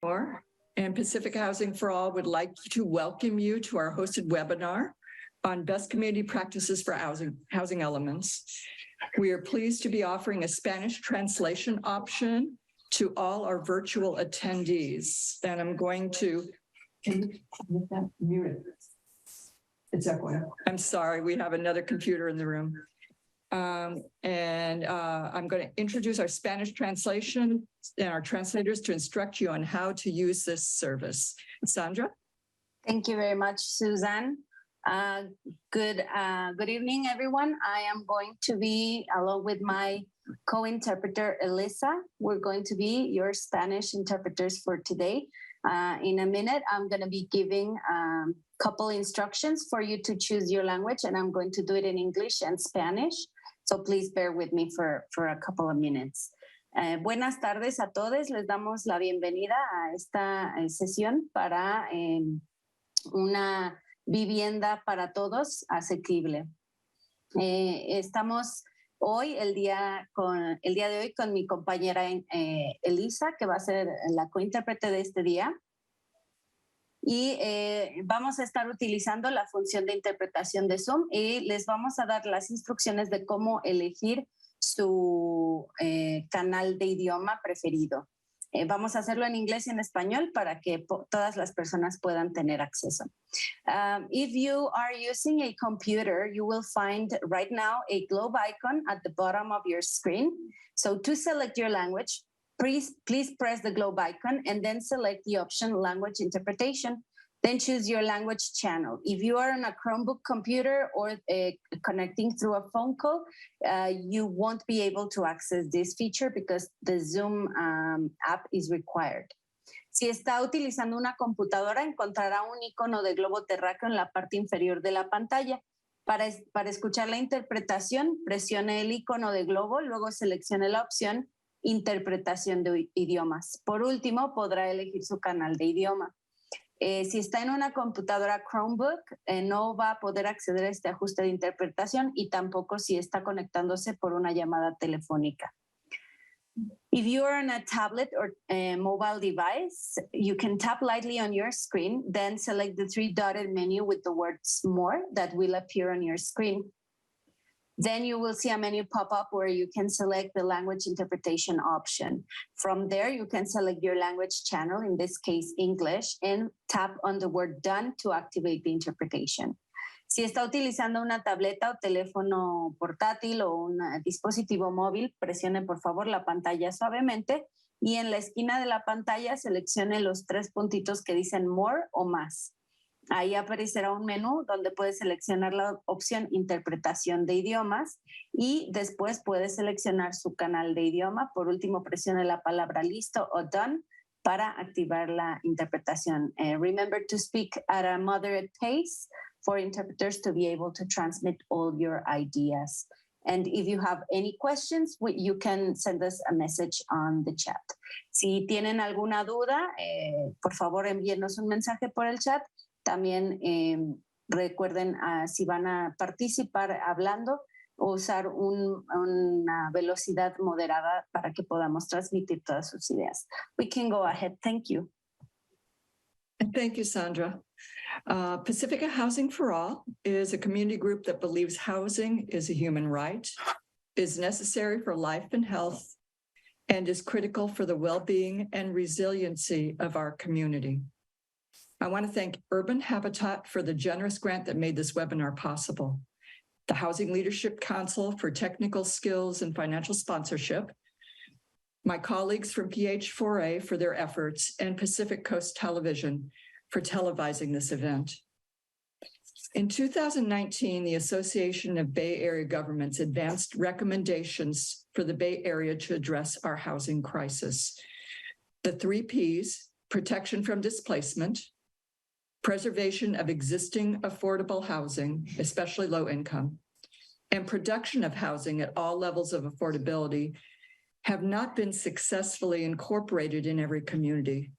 And Pacifica Housing for All would like to welcome you to our hosted webinar on best community practices for housing elements. We are pleased to be offering a Spanish translation option to all our virtual attendees. And I'm going to, can you mute it? It's echoing. I'm sorry, we have another computer in the room. I'm going to introduce our Spanish translation and our translators to instruct you on how to use this service. Sandra? Thank you very much, Suzanne. Good evening, everyone. I am going to be, along with my co-interpreter, Elisa, we're going to be your Spanish interpreters for today. In a minute, I'm going to be giving a couple instructions for you to choose your language, and I'm going to do it in English and Spanish. So please bear with me for a couple of minutes. Buenas tardes a todos. Les damos la bienvenida a esta sesión para una vivienda para todos asequible. Estamos hoy, el día de hoy, con mi compañera Elisa, que va a ser la cointérprete de este día. Y vamos a estar utilizando la función de interpretación de Zoom y les vamos a dar las instrucciones de cómo elegir su canal de idioma preferido. Vamos a hacerlo en inglés y en español para que todas las personas puedan tener acceso. If you are using a computer, you will find right now a globe icon at the bottom of your screen. So to select your language, please press the globe icon and then select the option language interpretation. Then choose your language channel. If you are on a Chromebook computer or connecting through a phone call, you won't be able to access this feature because the Zoom app is required. Si está utilizando una computadora, encontrará un icono de globo terráqueo en la parte inferior de la pantalla. Para escuchar la interpretación, presione el icono de globo, luego seleccione la opción interpretación de idiomas. Por último, podrá elegir su canal de idioma. Si está en una computadora Chromebook, no va a poder acceder a este ajuste de interpretación y tampoco si está conectándose por una llamada telefónica. If you are on a tablet or a mobile device, you can tap lightly on your screen, then select the three dotted menu with the words more that will appear on your screen. Then you will see a menu pop up where you can select the language interpretation option. From there, you can select your language channel, in this case, English, and tap on the word done to activate the interpretation. Si está utilizando una tableta o teléfono portátil o un dispositivo móvil, presione por favor la pantalla suavemente y en la esquina de la pantalla seleccione los tres puntitos que dicen more o más. Ahí aparecerá un menú donde puede seleccionar la opción interpretación de idiomas y después puede seleccionar su canal de idioma. Por último, presione la palabra listo o done para activar la interpretación. Remember to speak at a moderate pace for interpreters to be able to transmit all your ideas. And if you have any questions, you can send us a message on the chat. Si tienen alguna duda, por favor envíenos un mensaje por el chat. También recuerden si van a participar hablando, usar una velocidad moderada para que podamos transmitir todas sus ideas. We can go ahead. Thank you. Thank you, Sandra. Pacifica Housing for All is a community group that believes housing is a human right, is necessary for life and health, and is critical for the well-being and resiliency of our community. I want to thank Urban Habitat for the generous grant that made this webinar possible, the Housing Leadership Council for technical skills and financial sponsorship, my colleagues from PH4A for their efforts, and Pacific Coast Television for televising this event. In 2019, the Association of Bay Area Governments advanced recommendations for the Bay Area to address our housing crisis. The 3 Ps, protection from displacement, preservation of existing affordable housing, especially low income, and production of housing at all levels of affordability have not been successfully incorporated in every community.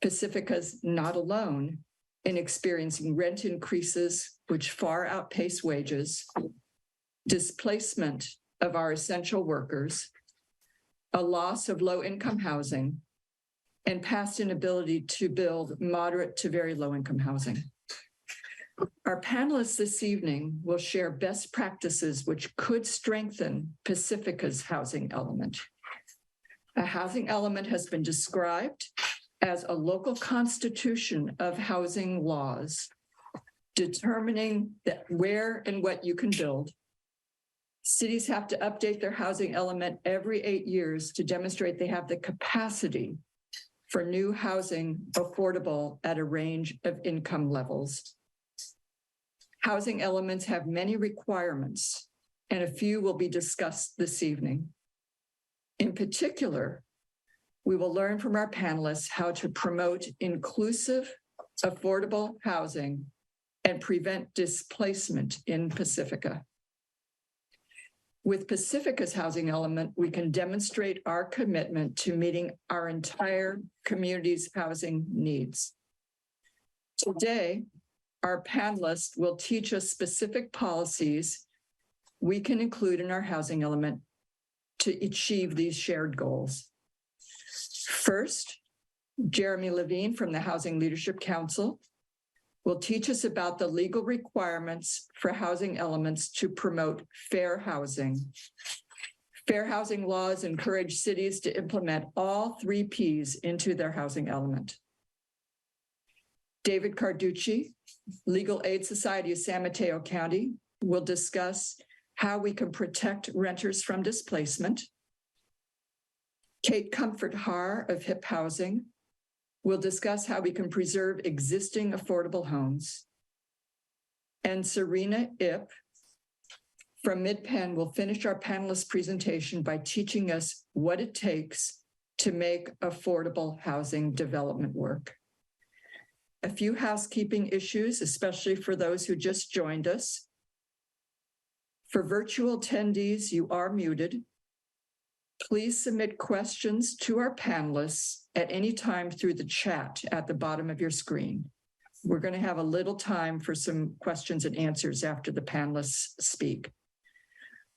Pacifica's not alone in experiencing rent increases which far outpace wages, displacement of our essential workers, a loss of low-income housing, and past inability to build moderate to very low-income housing. Our panelists this evening will share best practices which could strengthen Pacifica's housing element. A housing element has been described as a local constitution of housing laws, determining that where and what you can build. Cities have to update their housing element every 8 years to demonstrate they have the capacity for new housing affordable at a range of income levels. Housing elements have many requirements, and a few will be discussed this evening. In particular, we will learn from our panelists how to promote inclusive, affordable housing and prevent displacement in Pacifica. With Pacifica's housing element, we can demonstrate our commitment to meeting our entire community's housing needs. Today, our panelists will teach us specific policies we can include in our housing element to achieve these shared goals. First, Jeremy Levine from the Housing Leadership Council will teach us about the legal requirements for housing elements to promote fair housing. Fair housing laws encourage cities to implement all 3 Ps into their housing element. David Carducci, Legal Aid Society of San Mateo County, will discuss how we can protect renters from displacement. Kate Comfort Haar of HIP Housing will discuss how we can preserve existing affordable homes. And Serena Ip from MidPenn will finish our panelist presentation by teaching us what it takes to make affordable housing development work. A few housekeeping issues, especially for those who just joined us. For virtual attendees, you are muted. Please submit questions to our panelists at any time through the chat at the bottom of your screen. We're going to have a little time for some questions and answers after the panelists speak.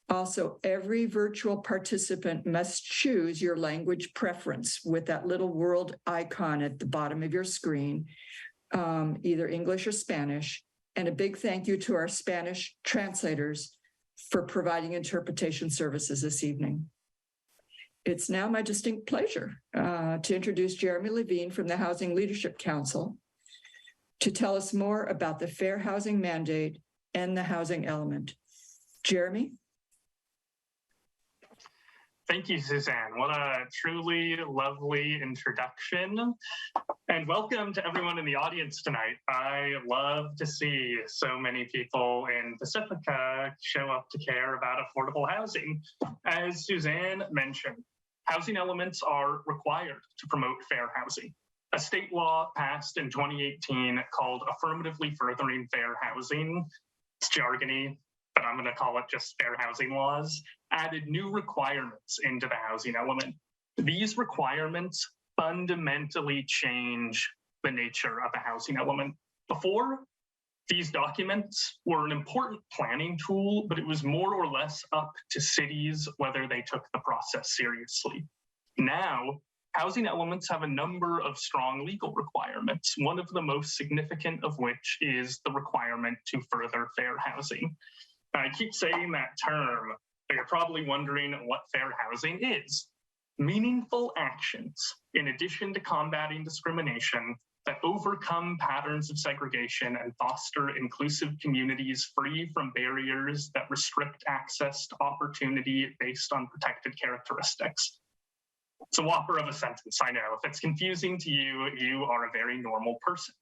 Also, every virtual participant must choose your language preference with that little world icon at the bottom of your screen, either English or Spanish. And a big thank you to our Spanish translators for providing interpretation services this evening. It's now my distinct pleasure to introduce Jeremy Levine from the Housing Leadership Council to tell us more about the Fair Housing Mandate and the housing element. Jeremy? Thank you, Suzanne. What a truly lovely introduction. And welcome to everyone in the audience tonight. I love to see so many people in Pacifica show up to care about affordable housing. As Suzanne mentioned, housing elements are required to promote fair housing. A state law passed in 2018 called Affirmatively Furthering Fair Housing. It's jargony, but I'm going to call it just fair housing laws, added new requirements into the housing element. These requirements fundamentally change the nature of the housing element. Before, these documents were an important planning tool, but it was more or less up to cities whether they took the process seriously. Now, housing elements have a number of strong legal requirements, one of the most significant of which is the requirement to further fair housing. I keep saying that term, but you're probably wondering what fair housing is. Meaningful actions, in addition to combating discrimination, that overcome patterns of segregation and foster inclusive communities free from barriers that restrict access to opportunity based on protected characteristics. It's a whopper of a sentence, I know. If it's confusing to you, you are a very normal person.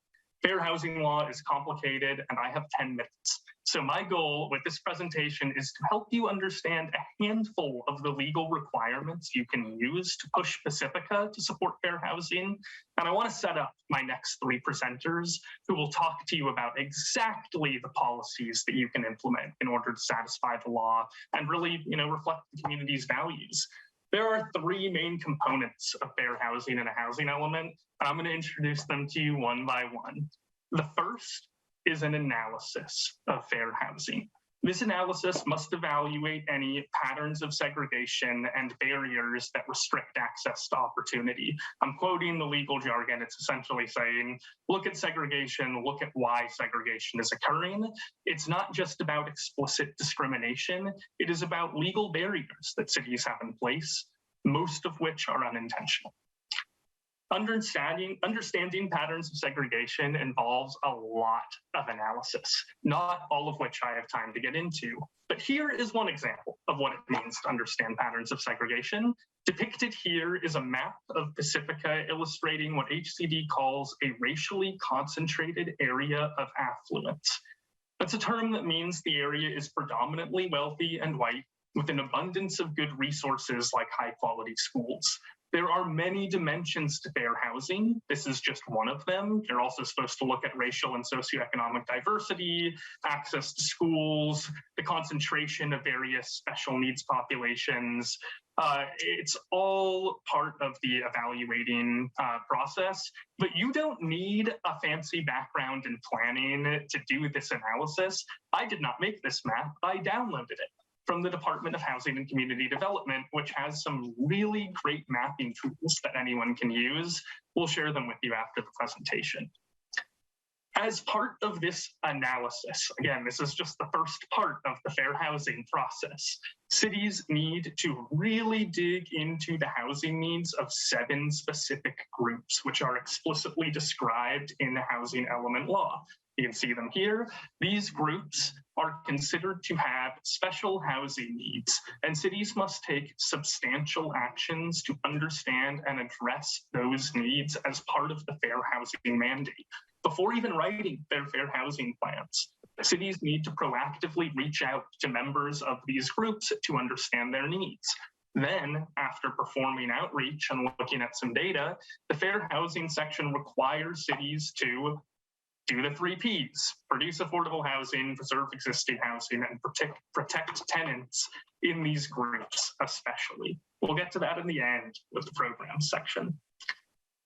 Fair housing law is complicated, and I have 10 minutes. So my goal with this presentation is to help you understand a handful of the legal requirements you can use to push Pacifica to support fair housing. And I want to set up my next 3 presenters who will talk to you about exactly the policies that you can implement in order to satisfy the law and really, reflect the community's values. There are 3 main components of fair housing and a housing element. I'm going to introduce them to you one by one. The first is an analysis of fair housing. This analysis must evaluate any patterns of segregation and barriers that restrict access to opportunity. I'm quoting the legal jargon. It's essentially saying, look at segregation, look at why segregation is occurring. It's not just about explicit discrimination. It is about legal barriers that cities have in place, most of which are unintentional. Understanding patterns of segregation involves a lot of analysis, not all of which I have time to get into. But here is one example of what it means to understand patterns of segregation. Depicted here is a map of Pacifica illustrating what HCD calls a racially concentrated area of affluence. That's a term that means the area is predominantly wealthy and white, with an abundance of good resources like high-quality schools. There are many dimensions to fair housing. This is just one of them. You're also supposed to look at racial and socioeconomic diversity, access to schools, the concentration of various special needs populations. It's all part of the evaluating process, but you don't need a fancy background in planning to do this analysis. I did not make this map, I downloaded it from the Department of Housing and Community Development, which has some really great mapping tools that anyone can use. We'll share them with you after the presentation. As part of this analysis, again, this is just the first part of the fair housing process, cities need to really dig into the housing needs of 7 specific groups, which are explicitly described in the housing element law. You can see them here. These groups are considered to have special housing needs, and cities must take substantial actions to understand and address those needs as part of the fair housing mandate. Before even writing their fair housing plans, cities need to proactively reach out to members of these groups to understand their needs. Then, after performing outreach and looking at some data, the fair housing section requires cities to do the 3 Ps, produce affordable housing, preserve existing housing, and protect tenants in these groups especially. We'll get to that in the end with the program section.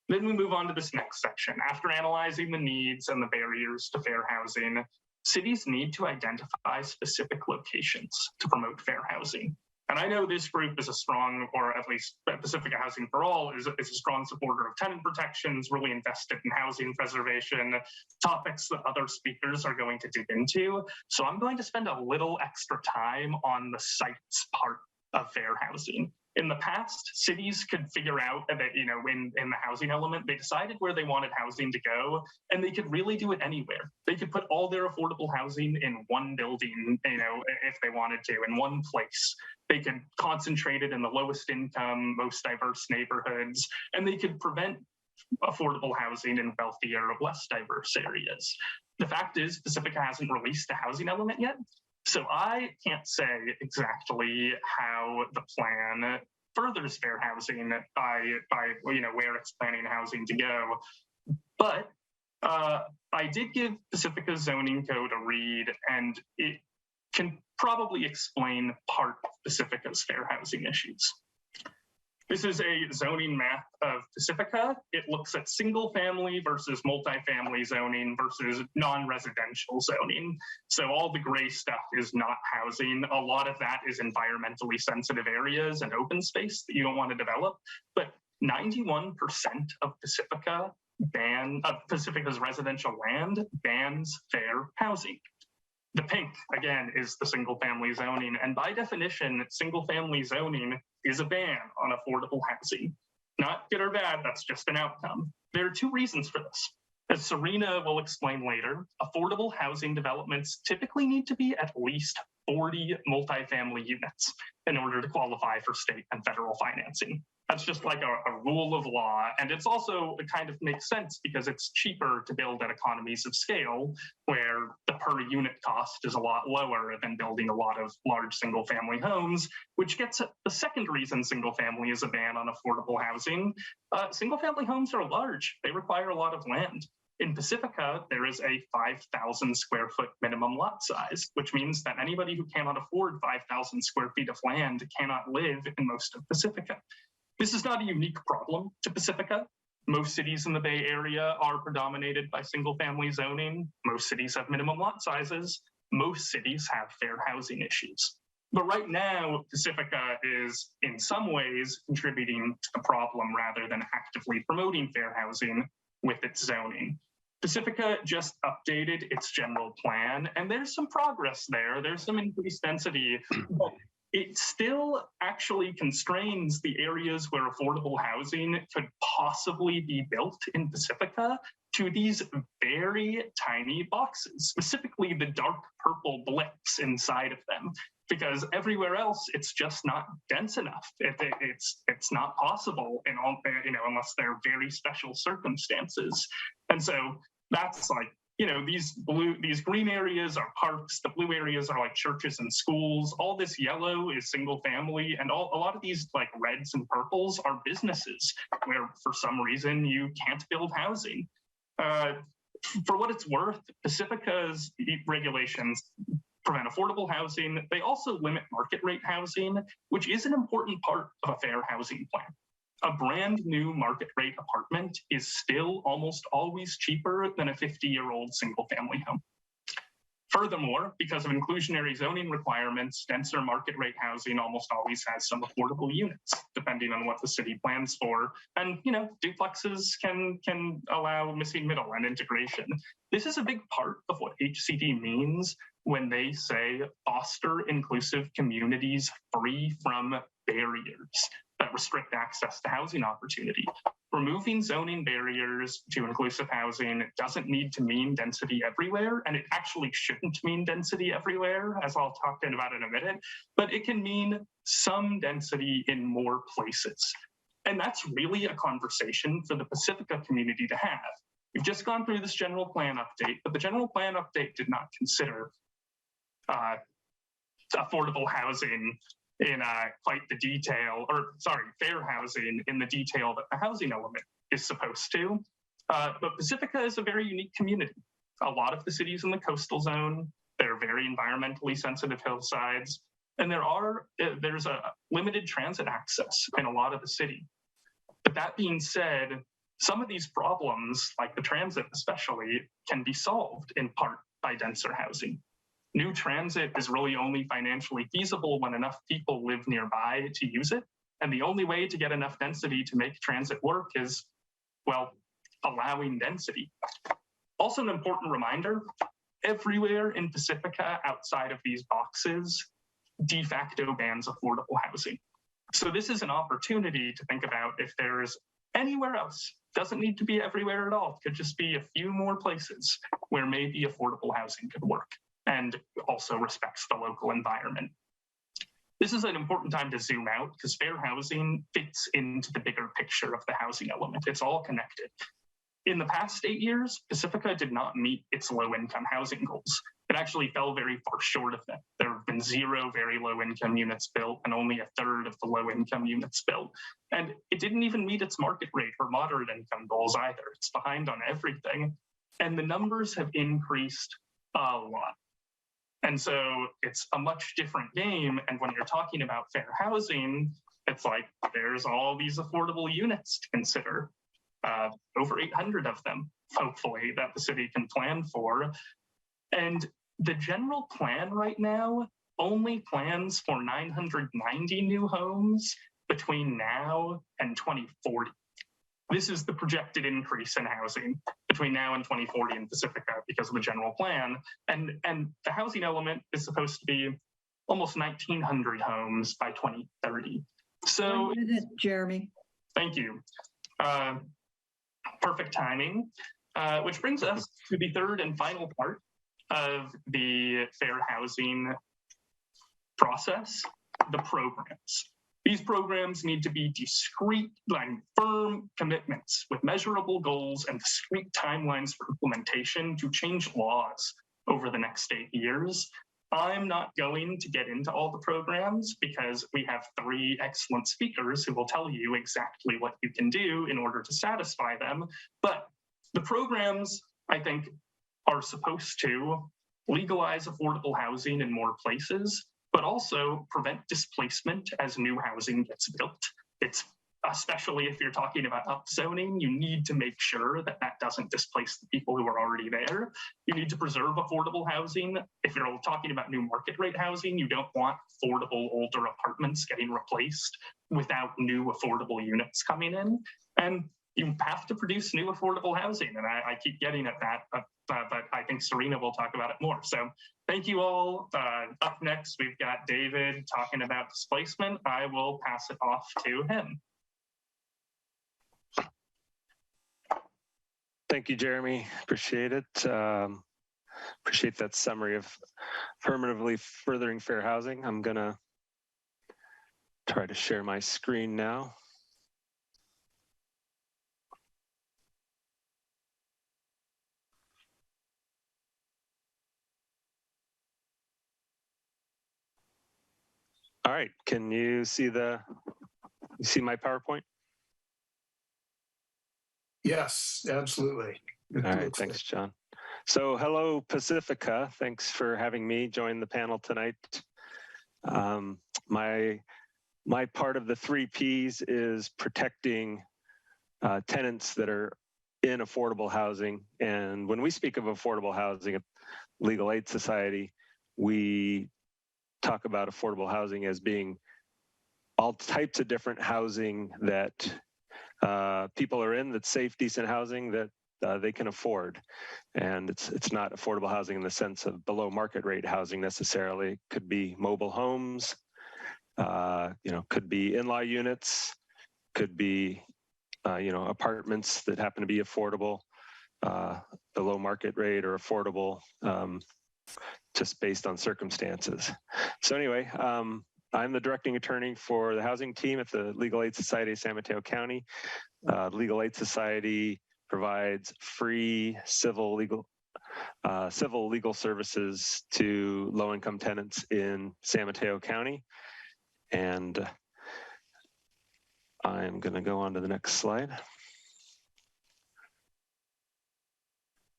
Then we move on to this next section. After analyzing the needs and the barriers to fair housing, cities need to identify specific locations to promote fair housing. And I know this group is a strong, or at least Pacifica Housing for All is a strong supporter of tenant protections, really invested in housing preservation, topics that other speakers are going to dig into. So I'm going to spend a little extra time on the sites part of fair housing. In the past, cities could figure out that, in the housing element, they decided where they wanted housing to go, and they could really do it anywhere. They could put all their affordable housing in one building, if they wanted to, in one place. They could concentrate it in the lowest income, most diverse neighborhoods, and they could prevent affordable housing in wealthier, less diverse areas. The fact is, Pacifica hasn't released a housing element yet. So I can't say exactly how the plan furthers fair housing by where it's planning housing to go. But I did give Pacifica's zoning code a read, and it can probably explain part of Pacifica's fair housing issues. This is a zoning map of Pacifica. It looks at single family versus multifamily zoning versus non-residential zoning. So all the gray stuff is not housing. A lot of that is environmentally sensitive areas and open space that you don't want to develop. But 91% of Pacifica's residential land bans fair housing. The pink, again, is the single-family zoning. And by definition, single-family zoning is a ban on affordable housing. Not good or bad, that's just an outcome. There are 2 reasons for this. As Serena will explain later, affordable housing developments typically need to be at least 40 multifamily units in order to qualify for state and federal financing. That's just like a rule of law. And it's also, it kind of makes sense because it's cheaper to build at economies of scale where the per unit cost is a lot lower than building a lot of large single family homes, which gets at the second reason single family is a ban on affordable housing. Single family homes are large. They require a lot of land. In Pacifica, there is a 5,000 square foot minimum lot size, which means that anybody who cannot afford 5,000 square feet of land cannot live in most of Pacifica. This is not a unique problem to Pacifica. Most cities in the Bay Area are predominated by single-family zoning. Most cities have minimum lot sizes. most cities have fair housing issues. But right now, Pacifica is in some ways contributing to the problem rather than actively promoting fair housing with its zoning. Pacifica just updated its general plan, and there's some progress there. There's some increased density, but it still actually constrains the areas where affordable housing could possibly be built in Pacifica to these very tiny boxes, specifically the dark purple blips inside of them, because everywhere else it's just not dense enough. It's not possible in all, unless there are very special circumstances. And so that's like, these green areas are parks, the blue areas are like churches and schools, all this yellow is single family, and a lot of these like reds and purples are businesses where for some reason you can't build housing. For what it's worth, Pacifica's regulations prevent affordable housing. They also limit market rate housing, which is an important part of a fair housing plan. A brand new market rate apartment is still almost always cheaper than a 50-year-old single family home. Furthermore, because of inclusionary zoning requirements, denser market rate housing almost always has some affordable units, depending on what the city plans for. And, duplexes can allow missing middle and integration. This is a big part of what HCD means when they say foster inclusive communities free from barriers that restrict access to housing opportunity. Removing zoning barriers to inclusive housing doesn't need to mean density everywhere, and it actually shouldn't mean density everywhere, as I'll talk about in a minute, but it can mean some density in more places. And that's really a conversation for the Pacifica community to have. We've just gone through this general plan update, but the general plan update did not consider affordable housing in quite the detail, fair housing in the detail that the housing element is supposed to. But Pacifica is a very unique community. A lot of the cities in the coastal zone, they're very environmentally sensitive hillsides, and there's a limited transit access in a lot of the city. But that being said, some of these problems, like the transit especially, can be solved in part by denser housing. New transit is really only financially feasible when enough people live nearby to use it. And the only way to get enough density to make transit work is, allowing density. Also an important reminder, everywhere in Pacifica outside of these boxes, de facto bans affordable housing. So this is an opportunity to think about if there's anywhere else, doesn't need to be everywhere at all, could just be a few more places where maybe affordable housing could work and also respects the local environment. This is an important time to zoom out because fair housing fits into the bigger picture of the housing element. It's all connected. In the past 8 years, Pacifica did not meet its low-income housing goals. It actually fell very far short of them. There have been 0 very low-income units built and only a third of the low-income units built. And it didn't even meet its market rate or moderate income goals either. It's behind on everything. And the numbers have increased a lot. And so it's a much different game. And when you're talking about fair housing, it's like there's all these affordable units to consider, over 800 of them, hopefully, that the city can plan for. And the general plan right now only plans for 990 new homes between now and 2040. This is the projected increase in housing between now and 2040 in Pacifica because of the general plan. And the housing element is supposed to be almost 1,900 homes by 2030. So, 1 minute, Jeremy. Thank you. Perfect timing, which brings us to the third and final part of the fair housing process, the programs. These programs need to be discrete, firm commitments with measurable goals and discrete timelines for implementation to change laws over the next 8 years. I'm not going to get into all the programs because we have 3 excellent speakers who will tell you exactly what you can do in order to satisfy them. But the programs, I think, are supposed to legalize affordable housing in more places, but also prevent displacement as new housing gets built. It's especially if you're talking about upzoning, you need to make sure that that doesn't displace the people who are already there. You need to preserve affordable housing. If you're talking about new market rate housing, you don't want affordable older apartments getting replaced without new affordable units coming in. And you have to produce new affordable housing. And I keep getting at that, but I think Serena will talk about it more. So thank you all. Up next, we've got David talking about displacement. I will pass it off to him. Thank you, Jeremy. Appreciate it. Appreciate that summary of affirmatively furthering fair housing. I'm gonna try to share my screen now. All right, can you see my PowerPoint? Yes, absolutely. All right, thanks, John. So hello, Pacifica. Thanks for having me join the panel tonight. My part of the 3 Ps is protecting tenants that are in affordable housing. And when we speak of affordable housing at Legal Aid Society, we talk about affordable housing as being all types of different housing that people are in, that's safe, decent housing that they can afford. And it's not affordable housing in the sense of below market rate housing necessarily. It could be mobile homes, could be in-law units, could be apartments that happen to be affordable, below market rate or affordable, just based on circumstances. So anyway, I'm the directing attorney for the housing team at the Legal Aid Society of San Mateo County. Legal Aid Society provides free civil legal services to low-income tenants in San Mateo County. And I'm going to go on to the next slide.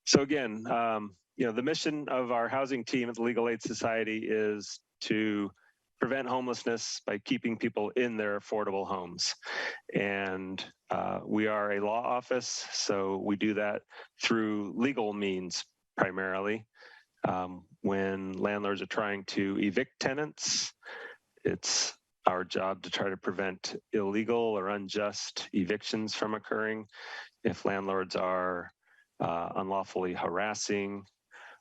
So again, the mission of our housing team at the Legal Aid Society is to prevent homelessness by keeping people in their affordable homes. And we are a law office, so we do that through legal means primarily. When landlords are trying to evict tenants, it's our job to try to prevent illegal or unjust evictions from occurring. If landlords are unlawfully harassing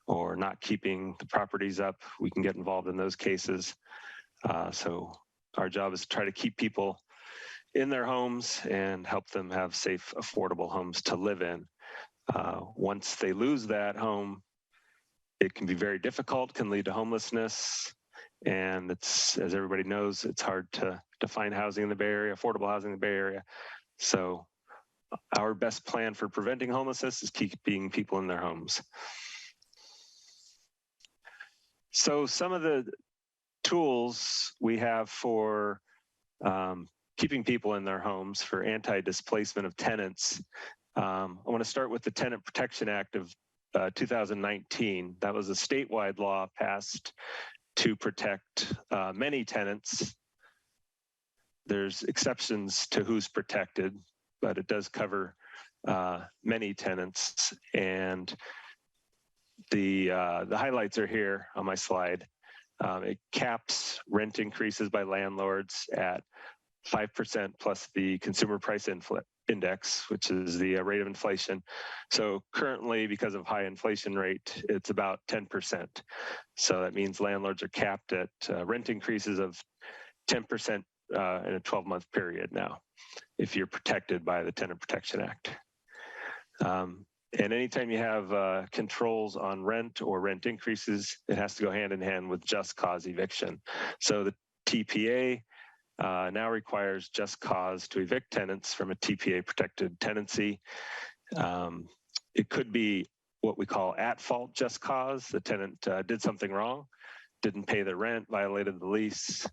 or not keeping the properties up, we can get involved in those cases. So our job is to try to keep people in their homes and help them have safe, affordable homes to live in. Once they lose that home, it can be very difficult, can lead to homelessness. And it's, as everybody knows, it's hard to find housing in the Bay Area, affordable housing in the Bay Area. So our best plan for preventing homelessness is keeping people in their homes. So some of the tools we have for keeping people in their homes for anti-displacement of tenants. I want to start with the Tenant Protection Act of 2019. That was a statewide law passed to protect many tenants. There's exceptions to who's protected, but it does cover many tenants. And the highlights are here on my slide. It caps rent increases by landlords at 5% plus the consumer price index, which is the rate of inflation. So currently, because of high inflation rate, it's about 10%. So that means landlords are capped at rent increases of 10% in a 12-month period now, if you're protected by the Tenant Protection Act. And anytime you have controls on rent or rent increases, it has to go hand in hand with just cause eviction. So the TPA now requires just cause to evict tenants from a TPA protected tenancy. It could be what we call at fault just cause. The tenant did something wrong, didn't pay the rent, violated the lease.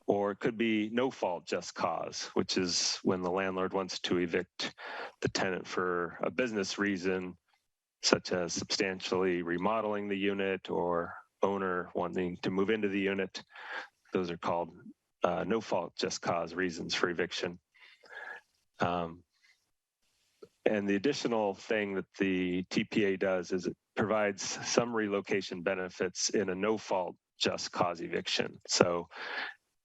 Or it could be no fault just cause, which is when the landlord wants to evict the tenant for a business reason, such as substantially remodeling the unit or owner wanting to move into the unit. Those are called no fault just cause reasons for eviction. And the additional thing that the TPA does is it provides some relocation benefits in a no-fault just cause eviction. So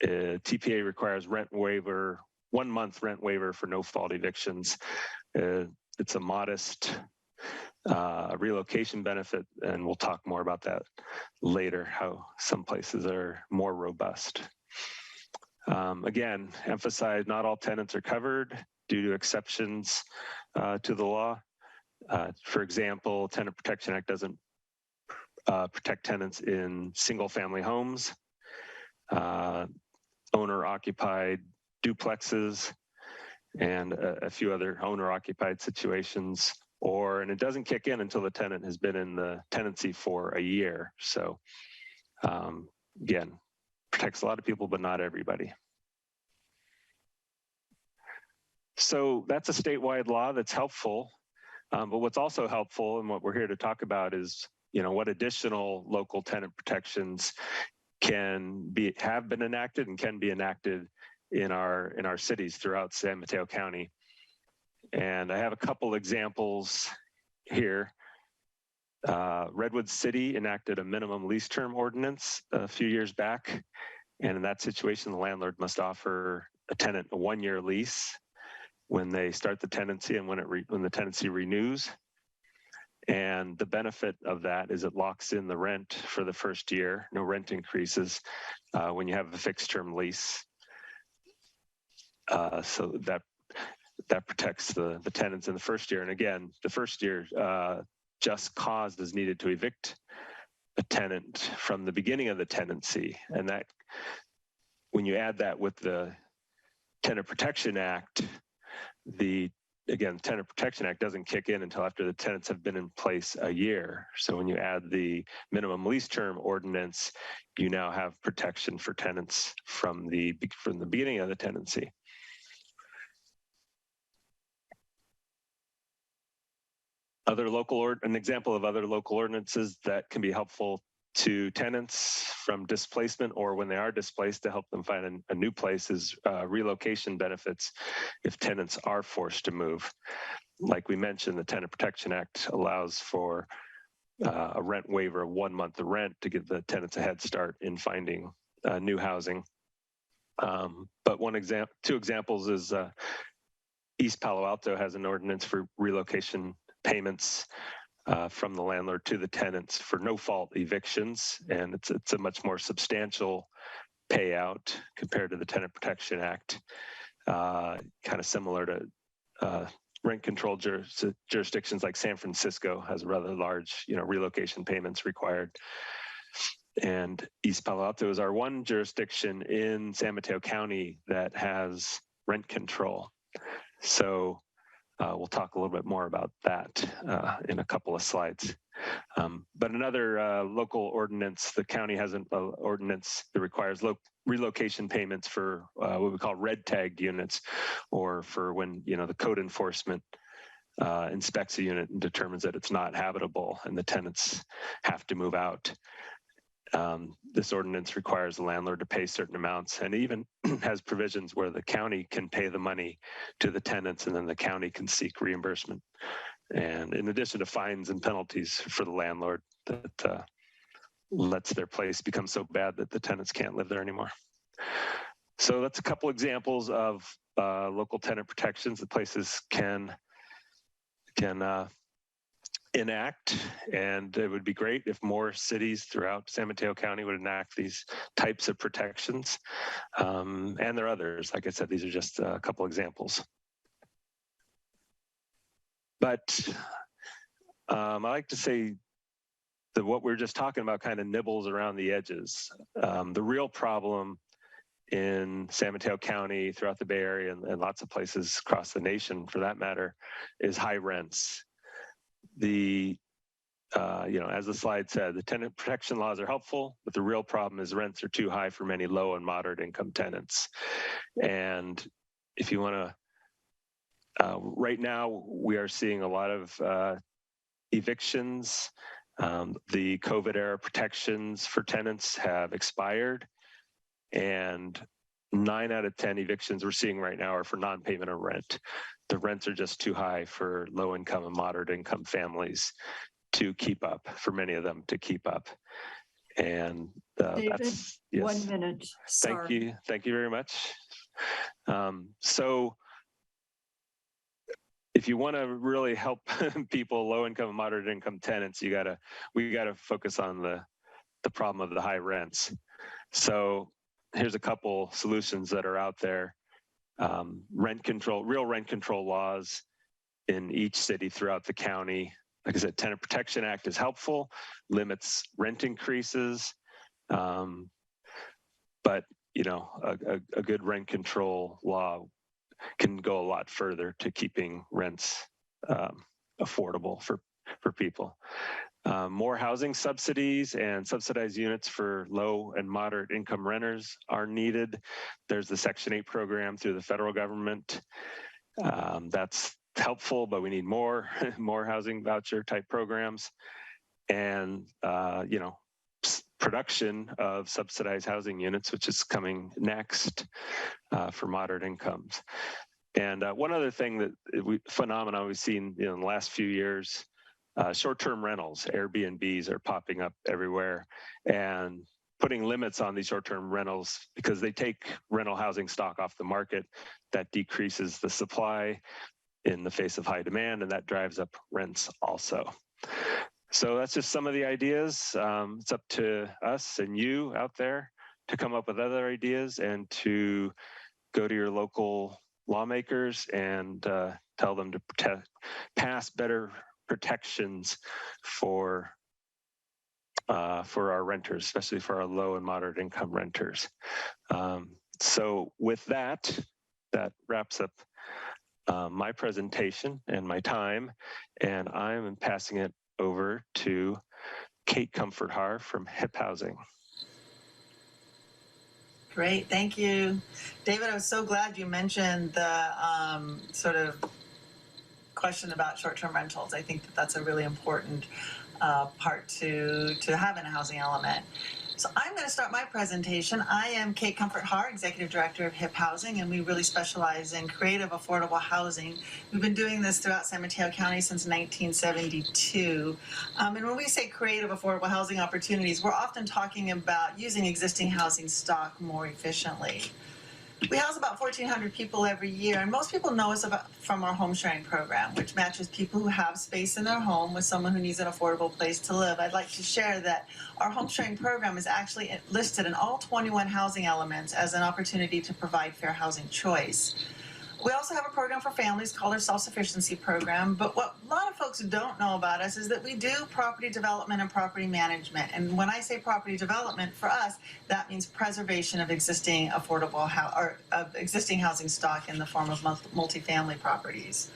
TPA requires rent waiver, 1 month rent waiver for no-fault evictions. It's a modest relocation benefit, and we'll talk more about that later, how some places are more robust. Again, emphasize not all tenants are covered due to exceptions to the law. For example, Tenant Protection Act doesn't protect tenants in single-family homes, owner-occupied duplexes, and a few other owner-occupied situations. And it doesn't kick in until the tenant has been in the tenancy for a year. So again, protects a lot of people, but not everybody. So that's a statewide law that's helpful. But what's also helpful, and what we're here to talk about, is what additional local tenant protections have been enacted and can be enacted in our cities throughout San Mateo County. And I have a couple examples here. Redwood City enacted a minimum lease term ordinance a few years back. And in that situation, the landlord must offer a tenant a 1-year lease when they start the tenancy and when the tenancy renews. And the benefit of that is it locks in the rent for the first year, no rent increases when you have a fixed term lease. So that protects the tenants in the first year. And again, the first year, just cause is needed to evict a tenant from the beginning of the tenancy. And that, when you add that with the Tenant Protection Act, the Tenant Protection Act doesn't kick in until after the tenants have been in place a year. So when you add the minimum lease term ordinance, you now have protection for tenants from the beginning of the tenancy. An example of other local ordinances that can be helpful to tenants from displacement or when they are displaced to help them find a new place is relocation benefits if tenants are forced to move. Like we mentioned, the Tenant Protection Act allows for a rent waiver of 1 month of rent to give the tenants a head start in finding new housing. But two examples is East Palo Alto has an ordinance for relocation payments from the landlord to the tenants for no-fault evictions, and it's a much more substantial payout compared to the Tenant Protection Act, kind of similar to rent control jurisdictions like San Francisco has rather large, relocation payments required. And East Palo Alto is our one jurisdiction in San Mateo County that has rent control. So we'll talk a little bit more about that in a couple of slides. But another local ordinance, the county has an ordinance that requires relocation payments for what we call red tagged units, or for when the code enforcement inspects a unit and determines that it's not habitable and the tenants have to move out. This ordinance requires the landlord to pay certain amounts, and even has provisions where the county can pay the money to the tenants and then the county can seek reimbursement. And in addition to fines and penalties for the landlord that lets their place become so bad that the tenants can't live there anymore. So that's a couple examples of local tenant protections that places can enact, and it would be great if more cities throughout San Mateo County would enact these types of protections. And there are others. Like I said, these are just a couple examples. But I like to say that what we're just talking about kind of nibbles around the edges. The real problem in San Mateo County, throughout the Bay Area, and lots of places across the nation for that matter, is high rents. As the slide said, the tenant protection laws are helpful, but the real problem is rents are too high for many low and moderate income tenants. And if you want to, right now we are seeing a lot of evictions. The COVID era protections for tenants have expired, and 9 out of 10 evictions we're seeing right now are for non-payment of rent. The rents are just too high for low income and moderate income families to keep up, for many of them to keep up. And David, that's, yes. 1 minute. Sorry. Thank you very much. So if you want to really help people, low income and moderate income tenants, we gotta focus on the problem of the high rents. So here's a couple solutions that are out there. Rent control, real rent control laws in each city throughout the county. Like I said, Tenant Protection Act is helpful, limits rent increases, but a good rent control law can go a lot further to keeping rents affordable for people. More housing subsidies and subsidized units for low and moderate income renters are needed. There's the Section 8 program through the federal government. That's helpful, but we need more housing voucher type programs, and production of subsidized housing units, which is coming next for moderate incomes. And one other thing phenomenon we've seen in the last few years, short-term rentals, Airbnbs are popping up everywhere, and putting limits on these short-term rentals because they take rental housing stock off the market. That decreases the supply in the face of high demand, and that drives up rents also. So that's just some of the ideas. It's up to us and you out there to come up with other ideas and to go to your local lawmakers and tell them to pass better protections for our renters, especially for our low and moderate income renters. So with that wraps up my presentation and my time, and I'm passing it over to Kate Comfort-Har from HIP Housing. Great, thank you. David, I was so glad you mentioned the sort of question about short-term rentals. I think that's a really important part to have in a housing element. So I'm going to start my presentation. I am Kate Comfort-Har, Executive Director of HIP Housing, and we really specialize in creative, affordable housing. We've been doing this throughout San Mateo County since 1972. And when we say creative, affordable housing opportunities, we're often talking about using existing housing stock more efficiently. We house about 1,400 people every year, and most people know us from our home sharing program, which matches people who have space in their home with someone who needs an affordable place to live. I'd like to share that our home sharing program is actually listed in all 21 housing elements as an opportunity to provide fair housing choice. We also have a program for families called our self-sufficiency program, but what a lot of folks don't know about us is that we do property development and property management. And when I say property development, for us, that means preservation of existing affordable existing housing stock in the form of multifamily properties.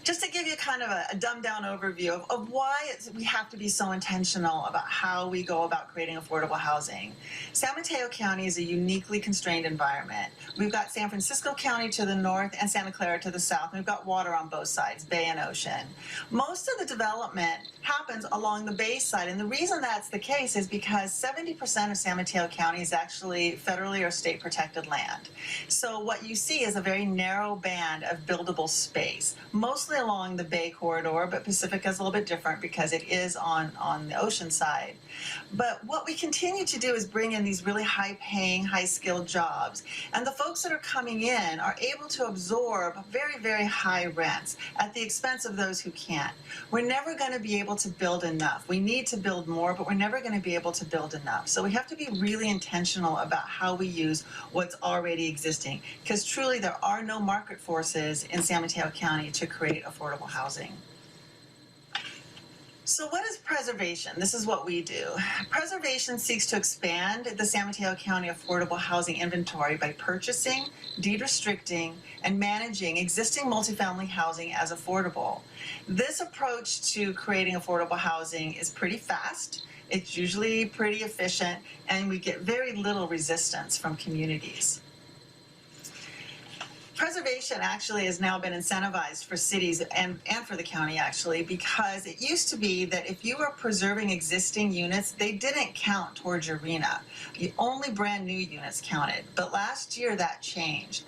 Just to give you kind of a dumbed-down overview of why we have to be so intentional about how we go about creating affordable housing. San Mateo County is a uniquely constrained environment. We've got San Francisco County to the north and Santa Clara to the south. We've got water on both sides, bay and ocean. Most of the development happens along the bay side, and the reason that's the case is because 70% of San Mateo County is actually federally or state protected land. So what you see is a very narrow band of buildable space, mostly along the Bay corridor, but Pacifica is a little bit different because it is on the ocean side. But what we continue to do is bring in these really high-paying, high-skilled jobs. And the folks that are coming in are able to absorb very, very high rents at the expense of those who can't. We're never going to be able to build enough. We need to build more, but we're never going to be able to build enough. So we have to be really intentional about how we use what's already existing, because truly there are no market forces in San Mateo County to create affordable housing. So what is preservation? This is what we do. Preservation seeks to expand the San Mateo County affordable housing inventory by purchasing, deed restricting, and managing existing multifamily housing as affordable. This approach to creating affordable housing is pretty fast. It's usually pretty efficient, and we get very little resistance from communities. preservation actually has now been incentivized for cities and for the county actually, because it used to be that if you were preserving existing units, they didn't count towards your RENA. Only brand new units counted. But last year that changed.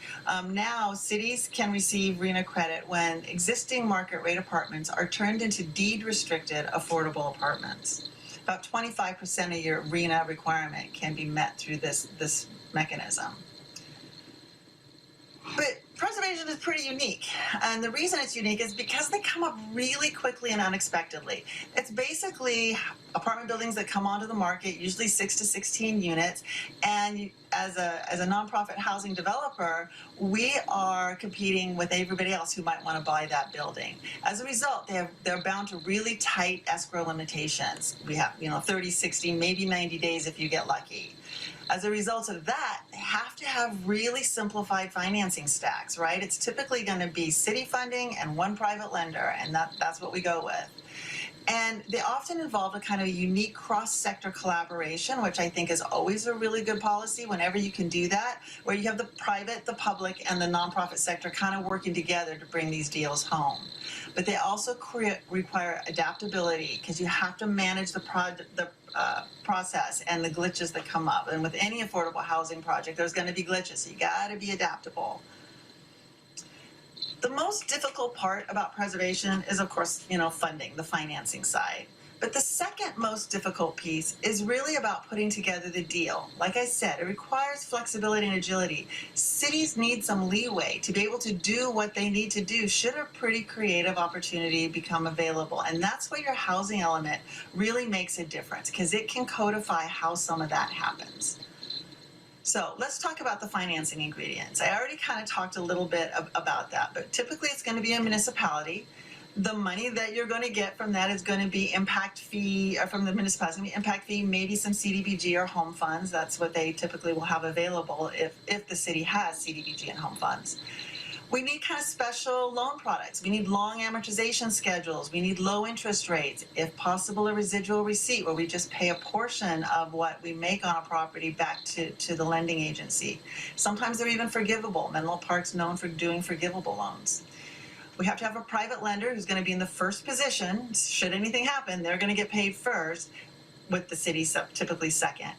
Now cities can receive RENA credit when existing market rate apartments are turned into deed restricted affordable apartments. About 25% of your RENA requirement can be met through this mechanism. But preservation is pretty unique. And the reason it's unique is because they come up really quickly and unexpectedly. It's basically apartment buildings that come onto the market, usually 6 to 16 units. And as a nonprofit housing developer, we are competing with everybody else who might want to buy that building. As a result, they're bound to really tight escrow limitations. We have, 30, 60, maybe 90 days if you get lucky. As a result of that, they have to have really simplified financing stacks, right? It's typically going to be city funding and one private lender, and that's what we go with. And they often involve a kind of unique cross-sector collaboration, which I think is always a really good policy whenever you can do that, where you have the private, the public, and the nonprofit sector kind of working together to bring these deals home. But they also require adaptability because you have to manage the process and the glitches that come up. And with any affordable housing project, there's going to be glitches, so you got to be adaptable. The most difficult part about preservation is, of course, funding, the financing side. But the second most difficult piece is really about putting together the deal. Like I said, it requires flexibility and agility. Cities need some leeway to be able to do what they need to do should a pretty creative opportunity become available. And that's where your housing element really makes a difference, because it can codify how some of that happens. So let's talk about the financing ingredients. I already kind of talked a little bit about that, but typically it's going to be a municipality. The money that you're going to get from that is going to be impact fee, or from the municipality, impact fee, maybe some CDBG or home funds. That's what they typically will have available if the city has CDBG and home funds. We need kind of special loan products. We need long amortization schedules. We need low interest rates. If possible, a residual receipt where we just pay a portion of what we make on a property back to the lending agency. Sometimes they're even forgivable. Menlo Park's known for doing forgivable loans. We have to have a private lender who's going to be in the first position. Should anything happen, they're going to get paid first, with the city typically second.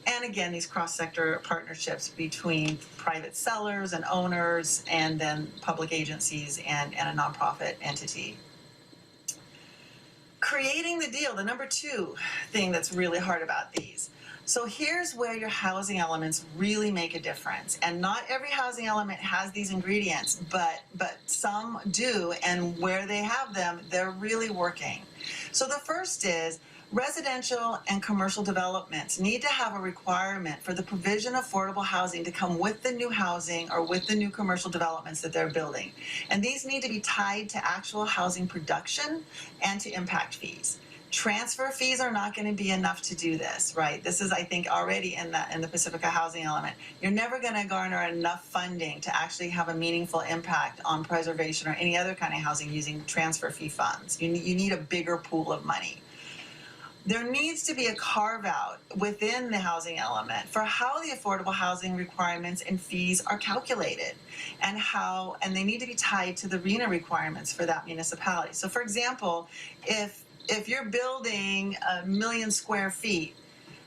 And again, these cross-sector partnerships between private sellers and owners, and then public agencies and a nonprofit entity. Creating the deal, the number two thing that's really hard about these. So here's where your housing elements really make a difference. And not every housing element has these ingredients, but some do, and where they have them, they're really working. So the first is, residential and commercial developments need to have a requirement for the provision of affordable housing to come with the new housing or with the new commercial developments that they're building. And these need to be tied to actual housing production and to impact fees. Transfer fees are not going to be enough to do this, right? This is, I think, already in the Pacifica housing element. You're never going to garner enough funding to actually have a meaningful impact on preservation or any other kind of housing using transfer fee funds. You need a bigger pool of money. There needs to be a carve-out within the housing element for how the affordable housing requirements and fees are calculated, and they need to be tied to the RENA requirements for that municipality. So, for example, if you're building 1 million square feet,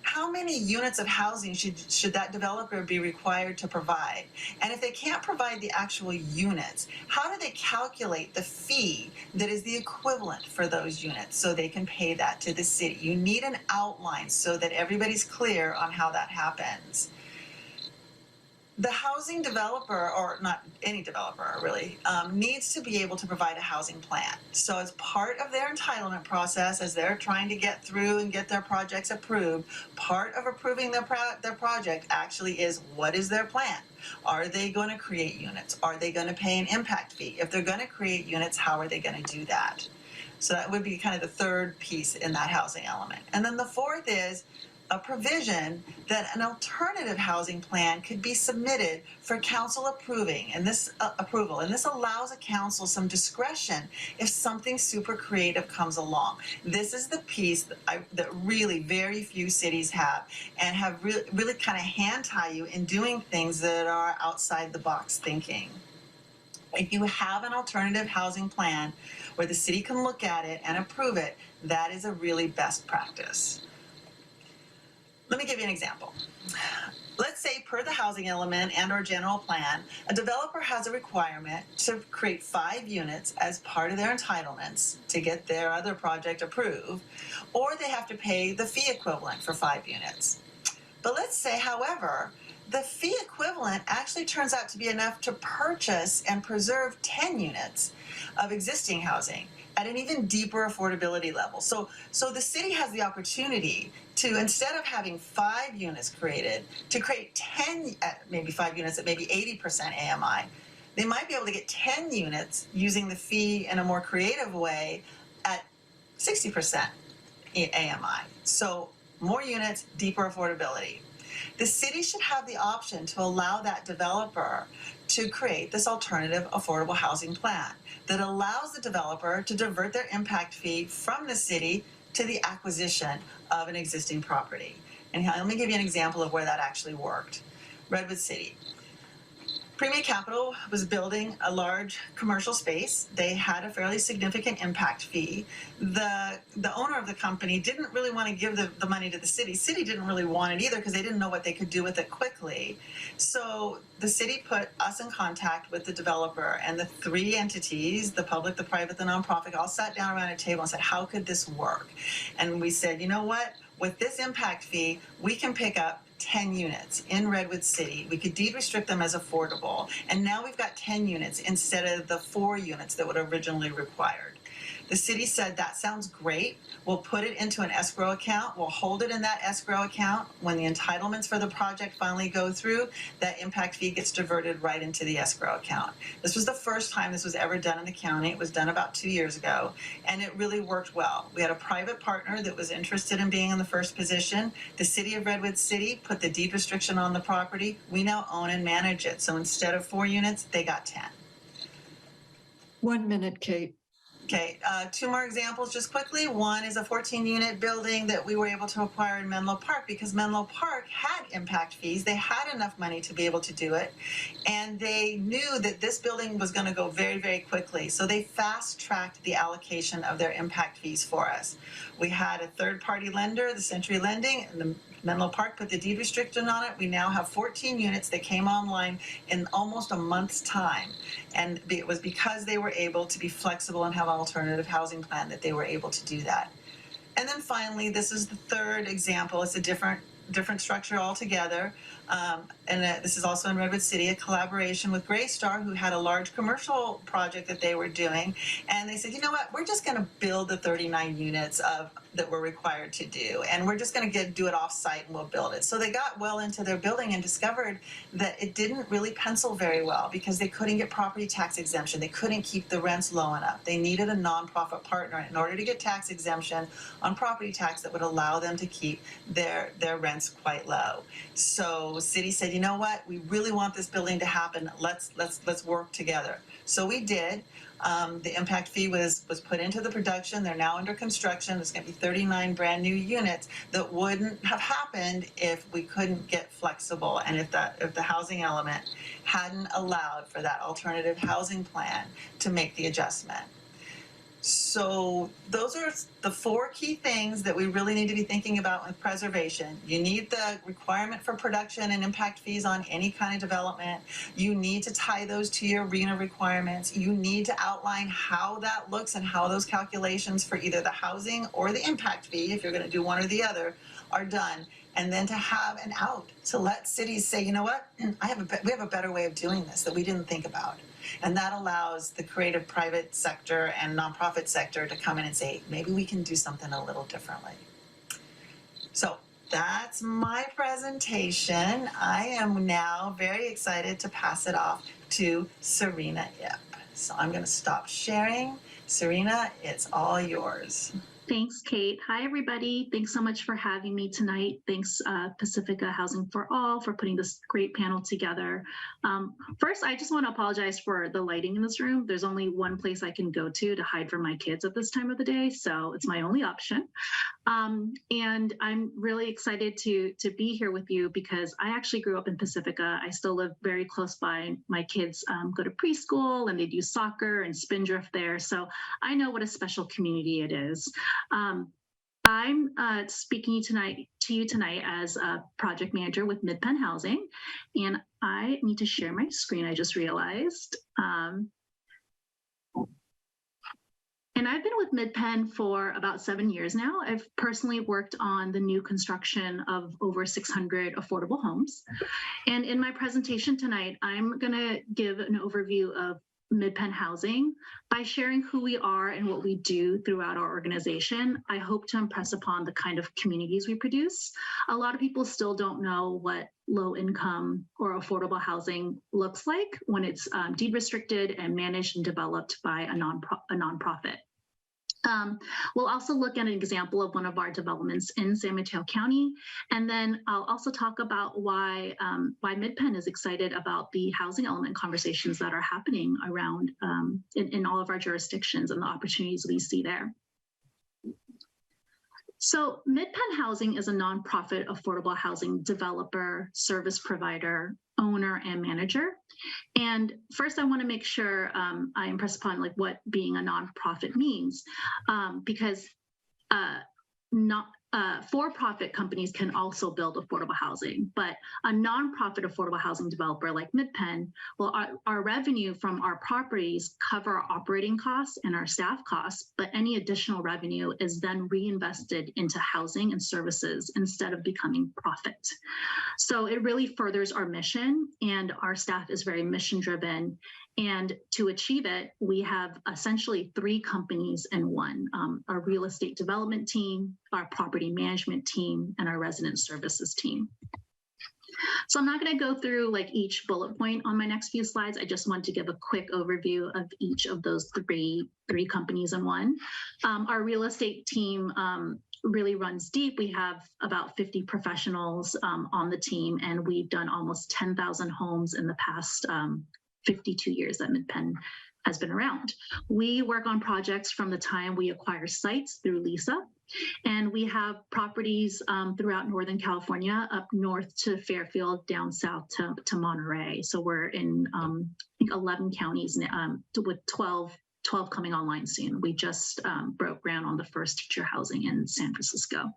how many units of housing should that developer be required to provide? And if they can't provide the actual units, how do they calculate the fee that is the equivalent for those units so they can pay that to the city? You need an outline so that everybody's clear on how that happens. The housing developer, or not any developer really, needs to be able to provide a housing plan. So as part of their entitlement process, as they're trying to get through and get their projects approved, part of approving their project actually is, what is their plan? Are they going to create units? Are they going to pay an impact fee? If they're going to create units, how are they going to do that? So that would be kind of the third piece in that housing element. And then the fourth is a provision that an alternative housing plan could be submitted for council approval, and this allows a council some discretion if something super creative comes along. This is the piece that really very few cities have, and have really kind of hand tie you in doing things that are outside the box thinking. If you have an alternative housing plan where the city can look at it and approve it, that is a really best practice. Let me give you an example. Let's say per the housing element and or general plan, a developer has a requirement to create 5 units as part of their entitlements to get their other project approved, or they have to pay the fee equivalent for 5 units. But let's say, however, the fee equivalent actually turns out to be enough to purchase and preserve 10 units of existing housing at an even deeper affordability level. So the city has the opportunity to, instead of having 5 units created, to create 10, maybe 5 units at maybe 80% AMI. They might be able to get 10 units using the fee in a more creative way at 60% AMI. So more units, deeper affordability. The city should have the option to allow that developer to create this alternative affordable housing plan that allows the developer to divert their impact fee from the city to the acquisition of an existing property. And let me give you an example of where that actually worked. Redwood City. Premier Capital was building a large commercial space. They had a fairly significant impact fee. The owner of the company didn't really want to give the money to the city. City didn't really want it either because they didn't know what they could do with it quickly. So the city put us in contact with the developer, and the 3 entities, the public, the private, the nonprofit, all sat down around a table and said, how could this work? And we said, you know what? With this impact fee, we can pick up 10 units in Redwood City. We could deed restrict them as affordable. And now we've got 10 units instead of the 4 units that would originally required. The city said, that sounds great. We'll put it into an escrow account. We'll hold it in that escrow account. When the entitlements for the project finally go through, that impact fee gets diverted right into the escrow account. This was the first time this was ever done in the county. It was done about 2 years ago, and it really worked well. We had a private partner that was interested in being in the first position. The city of Redwood City put the deed restriction on the property. We now own and manage it. So instead of 4 units, they got 10. 1 minute, Kate. Okay, 2 more examples just quickly. One is a 14-unit building that we were able to acquire in Menlo Park because Menlo Park had impact fees. They had enough money to be able to do it, and they knew that this building was going to go very, very quickly. So they fast-tracked the allocation of their impact fees for us. We had a third-party lender, the Century Lending, and the Menlo Park put the deed restriction on it. We now have 14 units that came online in almost a month's time. And it was because they were able to be flexible and have an alternative housing plan that they were able to do that. And then finally, this is the third example. It's a different structure altogether. This is also in Redwood City, a collaboration with Greystar, who had a large commercial project that they were doing. And they said, you know what, we're just going to build the 39 units that we're required to do. And we're just going to do it off-site and we'll build it. So they got well into their building and discovered that it didn't really pencil very well because they couldn't get property tax exemption. They couldn't keep the rents low enough. They needed a nonprofit partner in order to get tax exemption on property tax that would allow them to keep their rents quite low. So city said, you know what, we really want this building to happen. Let's work together. So we did. The impact fee was put into the production. They're now under construction. There's going to be 39 brand new units that wouldn't have happened if we couldn't get flexible and if the housing element hadn't allowed for that alternative housing plan to make the adjustment. So those are the 4 key things that we really need to be thinking about with preservation. You need the requirement for production and impact fees on any kind of development. You need to tie those to your RENA requirements. You need to outline how that looks and how those calculations for either the housing or the impact fee, if you're going to do one or the other, are done. And then to have an out, to let cities say, you know what, we have a better way of doing this that we didn't think about. And that allows the creative private sector and nonprofit sector to come in and say, maybe we can do something a little differently. So that's my presentation. I am now very excited to pass it off to Serena Ip. So I'm going to stop sharing. Serena, it's all yours. Thanks, Kate. Hi, everybody. Thanks so much for having me tonight. Thanks, Pacifica Housing for All, for putting this great panel together. First, I just want to apologize for the lighting in this room. There's only one place I can go to hide from my kids at this time of the day, so it's my only option. And I'm really excited to be here with you because I actually grew up in Pacifica. I still live very close by. My kids go to preschool and they do soccer and spindrift there. So I know what a special community it is. I'm speaking to you tonight as a project manager with Mid-Penn Housing, and I need to share my screen, I just realized. And I've been with Mid-Penn for about 7 years now. I've personally worked on the new construction of over 600 affordable homes. And in my presentation tonight, I'm gonna give an overview of Mid-Penn Housing by sharing who we are and what we do throughout our organization. I hope to impress upon the kind of communities we produce. A lot of people still don't know what low income or affordable housing looks like when it's deed restricted and managed and developed by a nonprofit. We'll also look at an example of one of our developments in San Mateo County, and then I'll also talk about why Mid-Penn is excited about the housing element conversations that are happening around in all of our jurisdictions and the opportunities we see there. So Mid-Penn Housing is a nonprofit affordable housing developer, service provider, owner, and manager. And first, I want to make sure I impress upon what being a nonprofit means, because for-profit companies can also build affordable housing, but a nonprofit affordable housing developer like Mid-Penn, well, our revenue from our properties cover our operating costs and our staff costs, but any additional revenue is then reinvested into housing and services instead of becoming profit. So it really furthers our mission, and our staff is very mission-driven. And to achieve it, we have essentially 3 companies in one: our real estate development team, our property management team, and our resident services team. So I'm not going to go through each bullet point on my next few slides. I just want to give a quick overview of each of those three companies in one. Our real estate team really runs deep. We have about 50 professionals on the team, and we've done almost 10,000 homes in the past 52 years that Mid-Penn has been around. We work on projects from the time we acquire sites through LISA, and we have properties throughout Northern California, up north to Fairfield, down south to Monterey. So we're in, I think, 11 counties with 12 coming online soon. We just broke ground on the first teacher housing in San Francisco.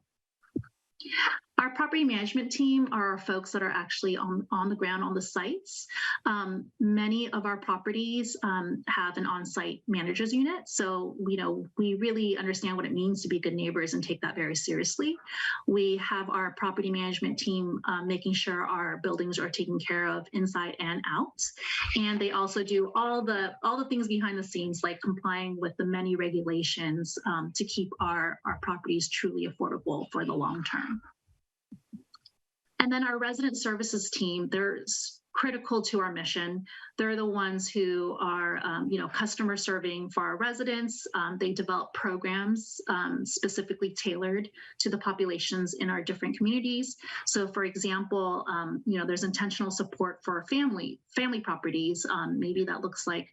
Our property management team are our folks that are actually on the ground on the sites. Many of our properties have an on-site managers unit. So, we really understand what it means to be good neighbors and take that very seriously. We have our property management team making sure our buildings are taken care of inside and out. And they also do all the things behind the scenes, like complying with the many regulations to keep our properties truly affordable for the long term. And then our resident services team, they're critical to our mission. They're the ones who are, customer serving for our residents. They develop programs specifically tailored to the populations in our different communities. So, for example, there's intentional support for family properties. Maybe that looks like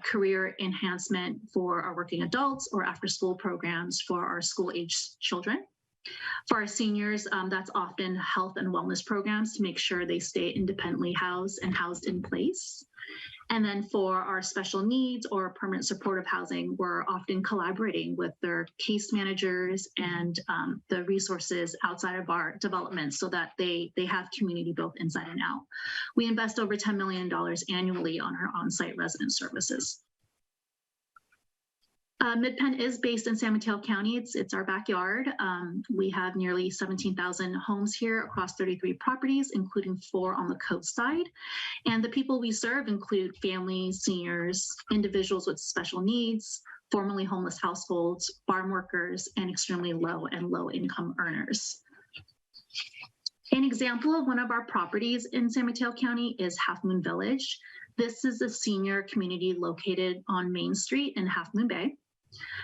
career enhancement for our working adults or after-school programs for our school-aged children. For our seniors, that's often health and wellness programs to make sure they stay independently housed and housed in place. And then for our special needs or permanent supportive housing, we're often collaborating with their case managers and the resources outside of our development so that they have community both inside and out. We invest over $10 million annually on our on-site resident services. Mid-Penn is based in San Mateo County. It's our backyard. We have nearly 17,000 homes here across 33 properties, including 4 on the coast side. And the people we serve include families, seniors, individuals with special needs, formerly homeless households, farm workers, and extremely low and low income earners. An example of one of our properties in San Mateo County is Half Moon Village. This is a senior community located on Main Street in Half Moon Bay.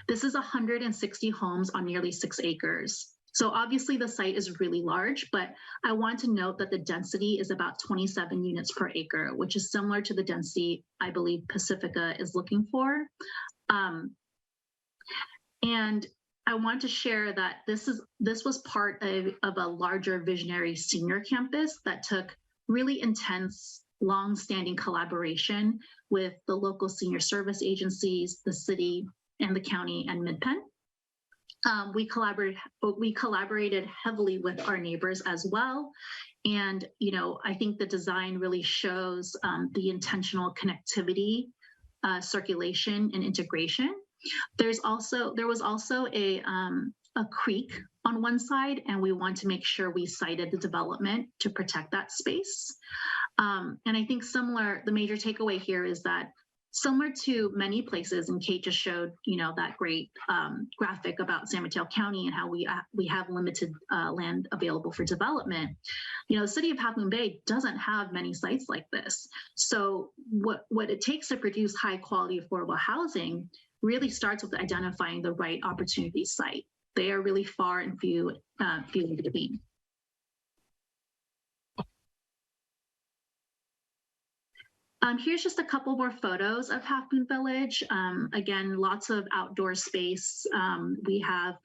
This is 160 homes on nearly 6 acres. So obviously the site is really large, but I want to note that the density is about 27 units per acre, which is similar to the density I believe Pacifica is looking for. And I want to share that this was part of a larger visionary senior campus that took really intense, long-standing collaboration with the local senior service agencies, the city, and the county and MidPenn. We collaborated heavily with our neighbors as well. And, I think the design really shows the intentional connectivity, circulation, and integration. There was also a creek on one side, and we want to make sure we sited the development to protect that space. And I think the major takeaway here is that similar to many places, and Kate just showed, that great graphic about San Mateo County and how we have limited land available for development. The city of Half Moon Bay doesn't have many sites like this. So what it takes to produce high quality affordable housing really starts with identifying the right opportunity site. They are really far and few in between. Here's just a couple more photos of Half Moon Village. Again, lots of outdoor space. We have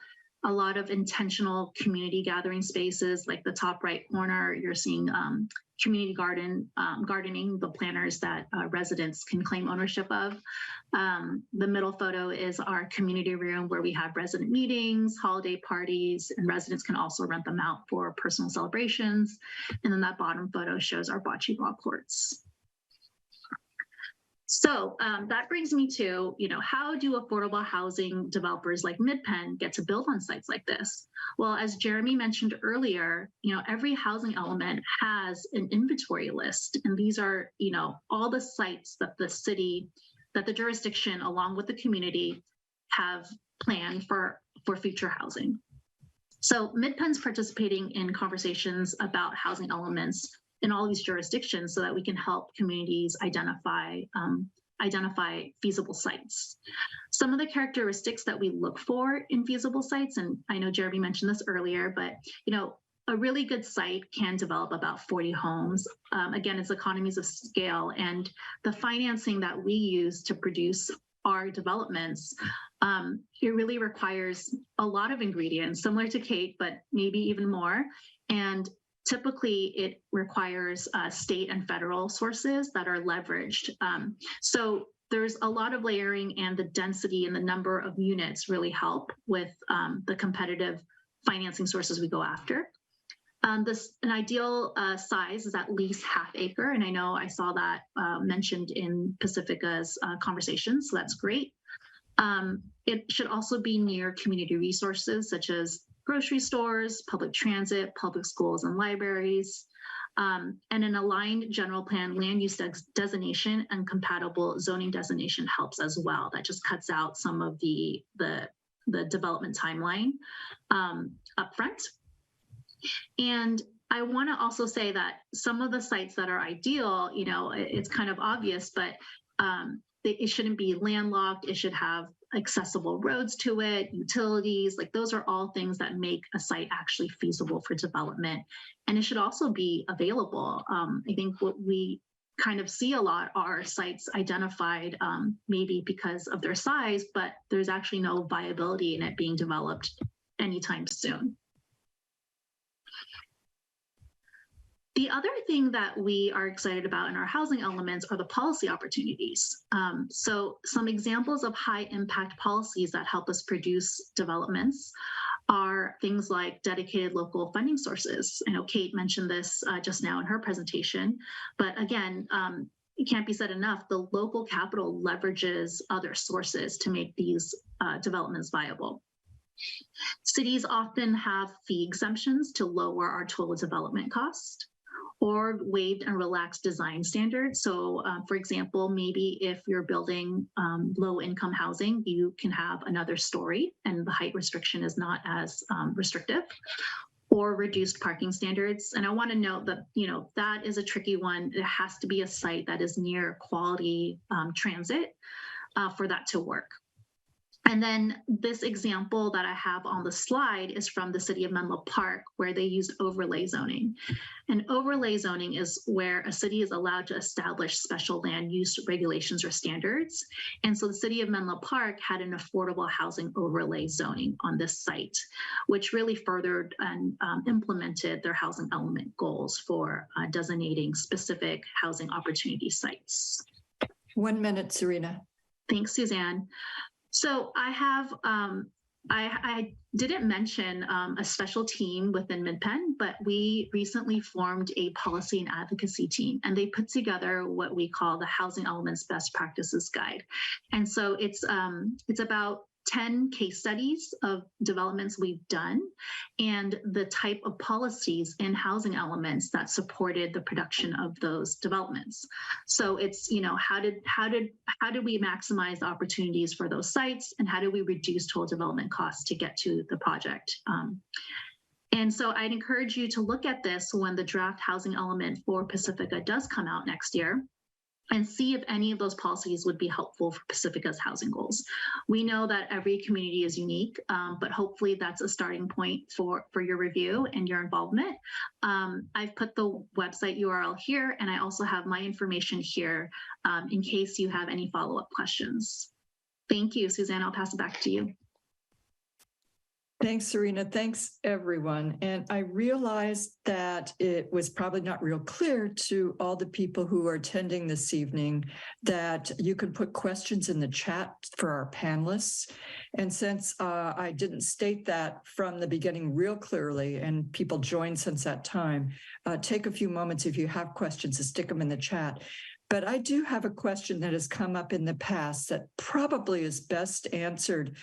a lot of intentional community gathering spaces, like the top right corner, you're seeing community gardening, the planters that residents can claim ownership of. The middle photo is our community room where we have resident meetings, holiday parties, and residents can also rent them out for personal celebrations. And then that bottom photo shows our bocce ball courts. So that brings me to, how do affordable housing developers like MidPenn get to build on sites like this? Well, as Jeremy mentioned earlier, every housing element has an inventory list, and these are, all the sites that the jurisdiction, along with the community, have planned for future housing. So MidPenn's participating in conversations about housing elements in all these jurisdictions so that we can help communities identify feasible sites. Some of the characteristics that we look for in feasible sites, and I know Jeremy mentioned this earlier, but a really good site can develop about 40 homes. Again, it's economies of scale, and the financing that we use to produce our developments, it really requires a lot of ingredients, similar to Kate, but maybe even more. And typically, it requires state and federal sources that are leveraged. So there's a lot of layering, and the density and the number of units really help with the competitive financing sources we go after. An ideal size is at least ½ acre, and I know I saw that mentioned in Pacifica's conversation, so that's great. It should also be near community resources such as grocery stores, public transit, public schools, and libraries, and an aligned general plan land use designation and compatible zoning designation helps as well. That just cuts out some of the development timeline up front. And I want to also say that some of the sites that are ideal, it's kind of obvious, but it shouldn't be landlocked. It should have accessible roads to it, utilities, like those are all things that make a site actually feasible for development. And it should also be available. I think what we kind of see a lot are sites identified maybe because of their size, but there's actually no viability in it being developed anytime soon. The other thing that we are excited about in our housing elements are the policy opportunities. So some examples of high impact policies that help us produce developments are things like dedicated local funding sources. I know Kate mentioned this just now in her presentation, but again, it can't be said enough, the local capital leverages other sources to make these developments viable. Cities often have fee exemptions to lower our total development cost, or waived and relaxed design standards. So for example, maybe if you're building low income housing, you can have another story and the height restriction is not as restrictive, or reduced parking standards. And I want to note that, that is a tricky one. It has to be a site that is near quality transit for that to work. And then this example that I have on the slide is from the city of Menlo Park, where they used overlay zoning. And overlay zoning is where a city is allowed to establish special land use regulations or standards. And so the city of Menlo Park had an affordable housing overlay zoning on this site, which really furthered and implemented their housing element goals for designating specific housing opportunity sites. 1 minute, Serena. Thanks, Suzanne. So I have, I didn't mention a special team within MidPenn, but we recently formed a policy and advocacy team, and they put together what we call the Housing Elements Best Practices Guide. And so it's about 10 case studies of developments we've done and the type of policies in housing elements that supported the production of those developments. So it's, you know, how did we maximize the opportunities for those sites, and how do we reduce total development costs to get to the project? And so I'd encourage you to look at this when the draft housing element for Pacifica does come out next year, and see if any of those policies would be helpful for Pacifica's housing goals. We know that every community is unique, but hopefully that's a starting point for your review and your involvement. I've put the website URL here, and I also have my information here in case you have any follow-up questions. Thank you, Suzanne. I'll pass it back to you. Thanks, Serena. Thanks, everyone. And I realized that it was probably not real clear to all the people who are attending this evening that you could put questions in the chat for our panelists. And since I didn't state that from the beginning real clearly, and people joined since that time, take a few moments if you have questions to stick them in the chat. But I do have a question that has come up in the past that probably is best answered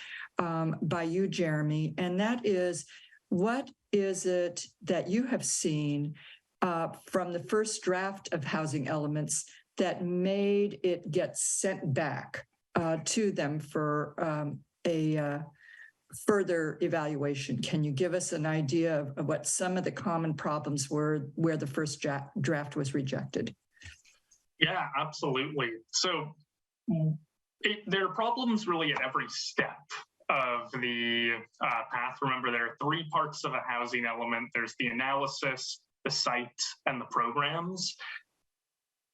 by you, Jeremy, and that is, what is it that you have seen from the first draft of housing elements that made it get sent back to them for a further evaluation? Can you give us an idea of what some of the common problems were where the first draft was rejected? Yeah, absolutely. So there are problems really at every step of the path. Remember, there are 3 parts of a housing element. There's the analysis, the site, and the programs.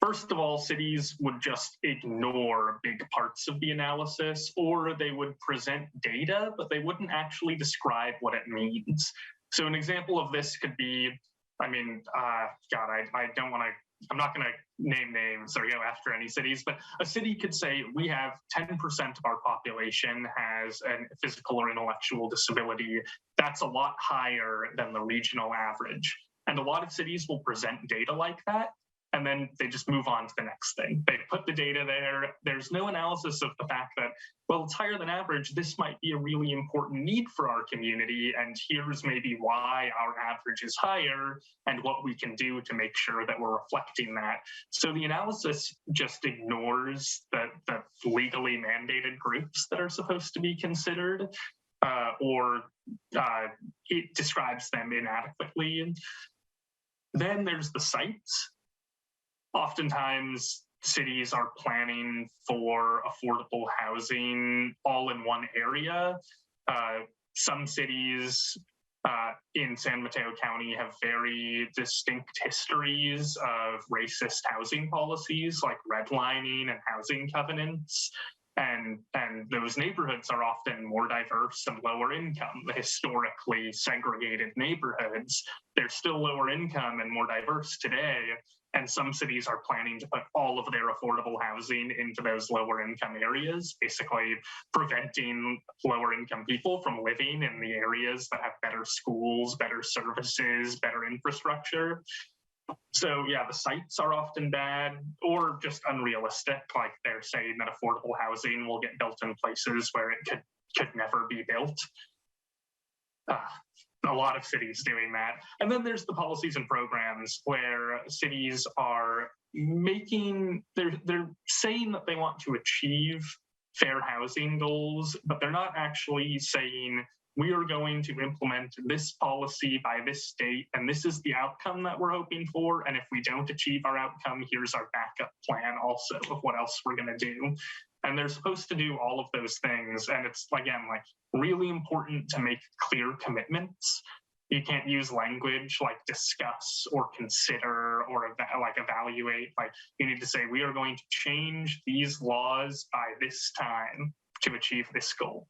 First of all, cities would just ignore big parts of the analysis, or they would present data, but they wouldn't actually describe what it means. So an example of this could be, I mean, God, I don't want to, I'm not going to name names or go after any cities, but a city could say we have 10% of our population has a physical or intellectual disability. That's a lot higher than the regional average. And a lot of cities will present data like that, and then they just move on to the next thing. They put the data there. There's no analysis of the fact that, well, it's higher than average. This might be a really important need for our community, and here's maybe why our average is higher and what we can do to make sure that we're reflecting that. So the analysis just ignores the legally mandated groups that are supposed to be considered, or it describes them inadequately. Then there's the sites. Oftentimes, cities are planning for affordable housing all in one area. Some cities in San Mateo County have very distinct histories of racist housing policies like redlining and housing covenants. And those neighborhoods are often more diverse and lower income. The historically segregated neighborhoods, they're still lower income and more diverse today. And some cities are planning to put all of their affordable housing into those lower income areas, basically preventing lower income people from living in the areas that have better schools, better services, better infrastructure. So yeah, the sites are often bad or just unrealistic. Like they're saying that affordable housing will get built in places where it could never be built. A lot of cities doing that. And then there's the policies and programs where cities are they're saying that they want to achieve fair housing goals, but they're not actually saying we are going to implement this policy by this date, and this is the outcome that we're hoping for. And if we don't achieve our outcome, here's our backup plan also of what else we're going to do. And they're supposed to do all of those things. And it's, again, like really important to make clear commitments. You can't use language like discuss or consider or like evaluate. Like you need to say, we are going to change these laws by this time to achieve this goal.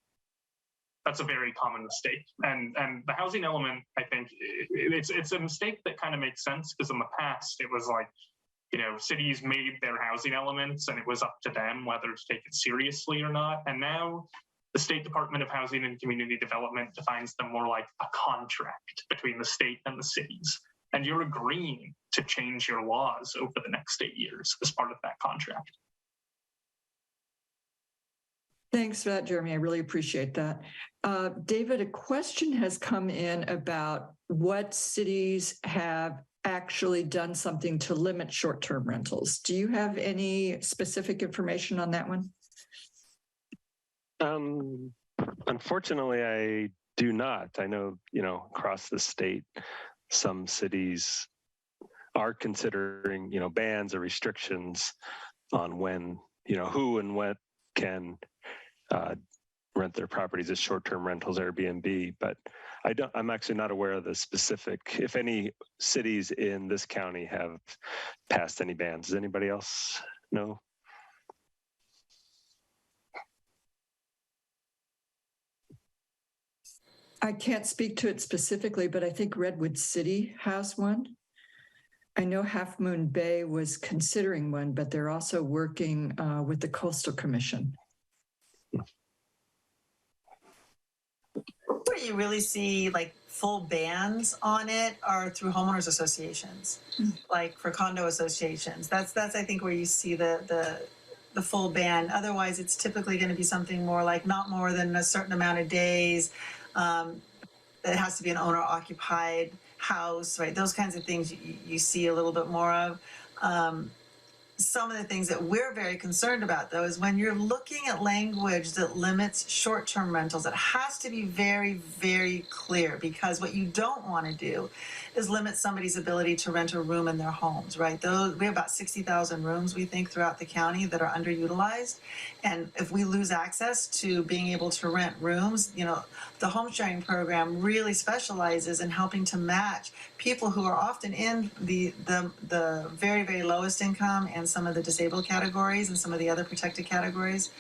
That's a very common mistake. And the housing element, I think it's a mistake that kind of makes sense because in the past it was like, you know, cities made their housing elements and it was up to them whether to take it seriously or not. And now the State Department of Housing and Community Development defines them more like a contract between the state and the cities. And you're agreeing to change your laws over the next 8 years as part of that contract. Thanks for that, Jeremy. I really appreciate that. David, a question has come in about what cities have actually done something to limit short-term rentals. Do you have any specific information on that one? Unfortunately, I do not. I know, across the state, some cities are considering, bans or restrictions on when, who and what can rent their properties as short-term rentals, Airbnb. But I'm actually not aware of the specific, if any cities in this county have passed any bans. Does anybody else know? I can't speak to it specifically, but I think Redwood City has one. I know Half Moon Bay was considering one, but they're also working with the Coastal Commission. Where you really see like full bans on it are through homeowners associations, like for condo associations. That's I think where you see the full ban. Otherwise, it's typically going to be something more like not more than a certain amount of days. It has to be an owner-occupied house, right? Those kinds of things you see a little bit more of. Some of the things that we're very concerned about, though, is when you're looking at language that limits short-term rentals, it has to be very, very clear, because what you don't want to do is limit somebody's ability to rent a room in their homes, right? We have about 60,000 rooms, we think, throughout the county that are underutilized. And if we lose access to being able to rent rooms, the home sharing program really specializes in helping to match people who are often in the very, very lowest income and some of the disabled categories and some of the other protected categories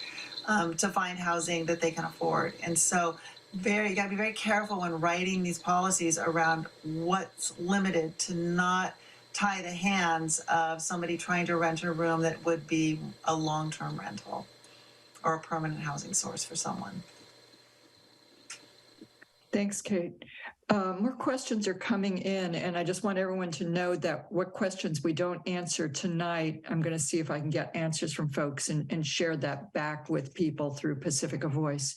to find housing that they can afford. And so you got to be very careful when writing these policies around what's limited to not tie the hands of somebody trying to rent a room that would be a long-term rental or a permanent housing source for someone. Thanks, Kate. More questions are coming in, and I just want everyone to know that what questions we don't answer tonight, I'm going to see if I can get answers from folks and share that back with people through Pacifica Voice.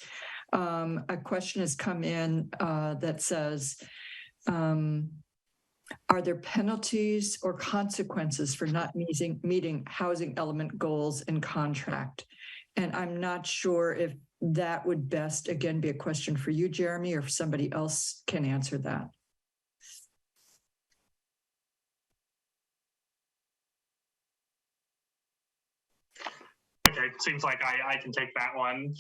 A question has come in that says, are there penalties or consequences for not meeting housing element goals in contract? And I'm not sure if that would best, again, be a question for you, Jeremy, or if somebody else can answer that. Okay, it seems like I can take that one.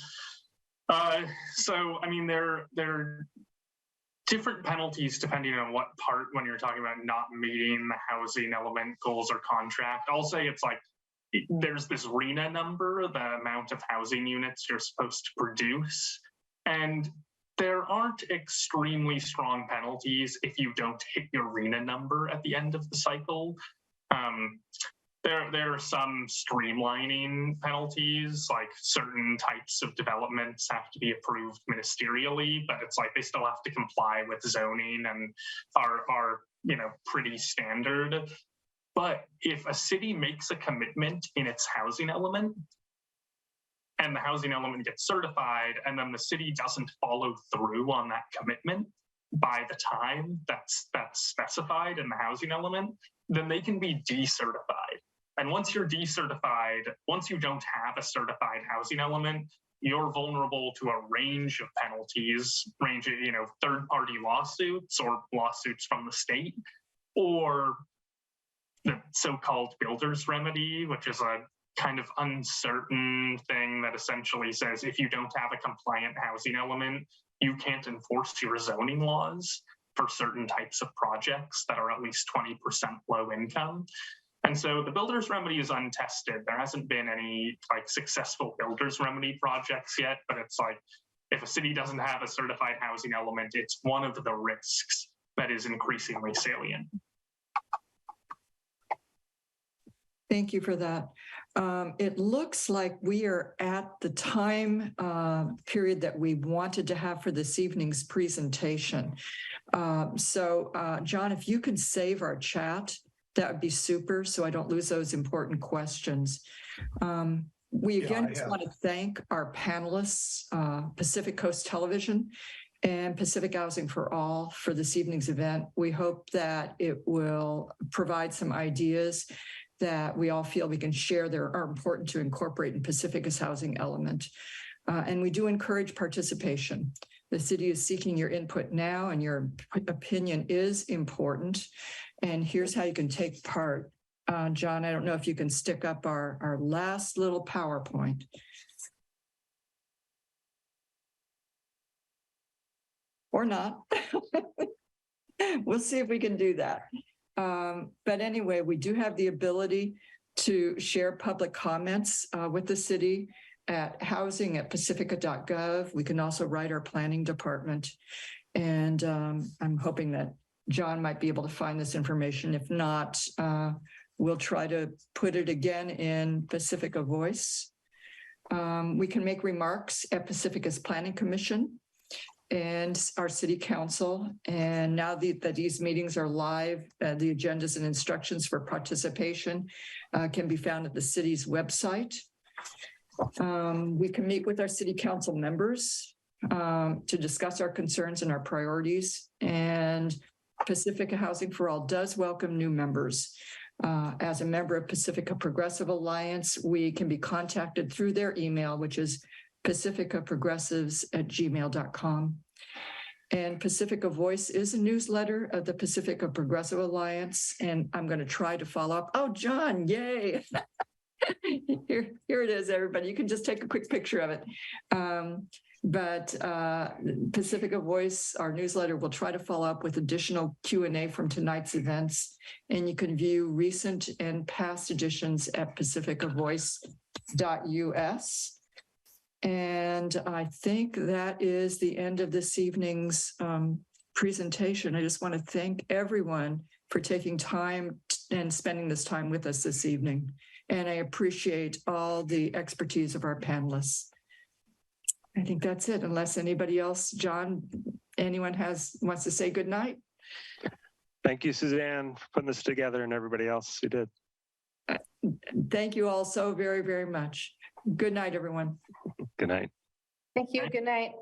So, I mean, there are different penalties depending on what part when you're talking about not meeting the housing element goals or contract. I'll say it's like, there's this RHNA number, the amount of housing units you're supposed to produce. And there aren't extremely strong penalties if you don't hit your RHNA number at the end of the cycle. There are some streamlining penalties, like certain types of developments have to be approved ministerially, but it's like they still have to comply with zoning and are pretty standard. But if a city makes a commitment in its housing element and the housing element gets certified and then the city doesn't follow through on that commitment by the time that's specified in the housing element, then they can be decertified. And once you're decertified, once you don't have a certified housing element, you're vulnerable to a range of penalties, ranging, third-party lawsuits or lawsuits from the state, or the so-called builder's remedy, which is a kind of uncertain thing that essentially says if you don't have a compliant housing element, you can't enforce your zoning laws for certain types of projects that are at least 20% low income. And so the builder's remedy is untested. There hasn't been any successful builder's remedy projects yet, but it's like, if a city doesn't have a certified housing element, it's one of the risks that is increasingly salient. Thank you for that. It looks like we are at the time period that we wanted to have for this evening's presentation. So John, if you could save our chat, that would be super, so I don't lose those important questions. We again just want to thank our panelists, Pacific Coast Television and Pacific Housing for All, for this evening's event. We hope that it will provide some ideas that we all feel we can share that are important to incorporate in Pacifica's housing element. And we do encourage participation. The city is seeking your input now, and your opinion is important. And here's how you can take part. John, I don't know if you can stick up our last little PowerPoint. Or not. We'll see if we can do that. But anyway, we do have the ability to share public comments with the city at housing@pacifica.gov. We can also write our planning department. And I'm hoping that John might be able to find this information. If not, we'll try to put it again in Pacifica Voice. We can make remarks at Pacifica's Planning Commission and our city council. And now that these meetings are live, the agendas and instructions for participation can be found at the city's website. We can meet with our city council members to discuss our concerns and our priorities. And Pacifica Housing for All does welcome new members. As a member of Pacifica Progressive Alliance, we can be contacted through their email, which is pacificaprogressives@gmail.com. And Pacifica Voice is a newsletter of the Pacifica Progressive Alliance, and I'm going to try to follow up. Oh, John, yay. Here it is, everybody. You can just take a quick picture of it. But Pacifica Voice, our newsletter, will try to follow up with additional Q&A from tonight's events. And you can view recent and past editions at pacificavoice.us. And I think that is the end of this evening's presentation. I just want to thank everyone for taking time and spending this time with us this evening. And I appreciate all the expertise of our panelists. I think that's it, unless anybody else, John, anyone wants to say good night? Thank you, Suzanne, for putting this together, and everybody else who did. Thank you all so very, very much. Good night, everyone. Good night. Thank you. Good night.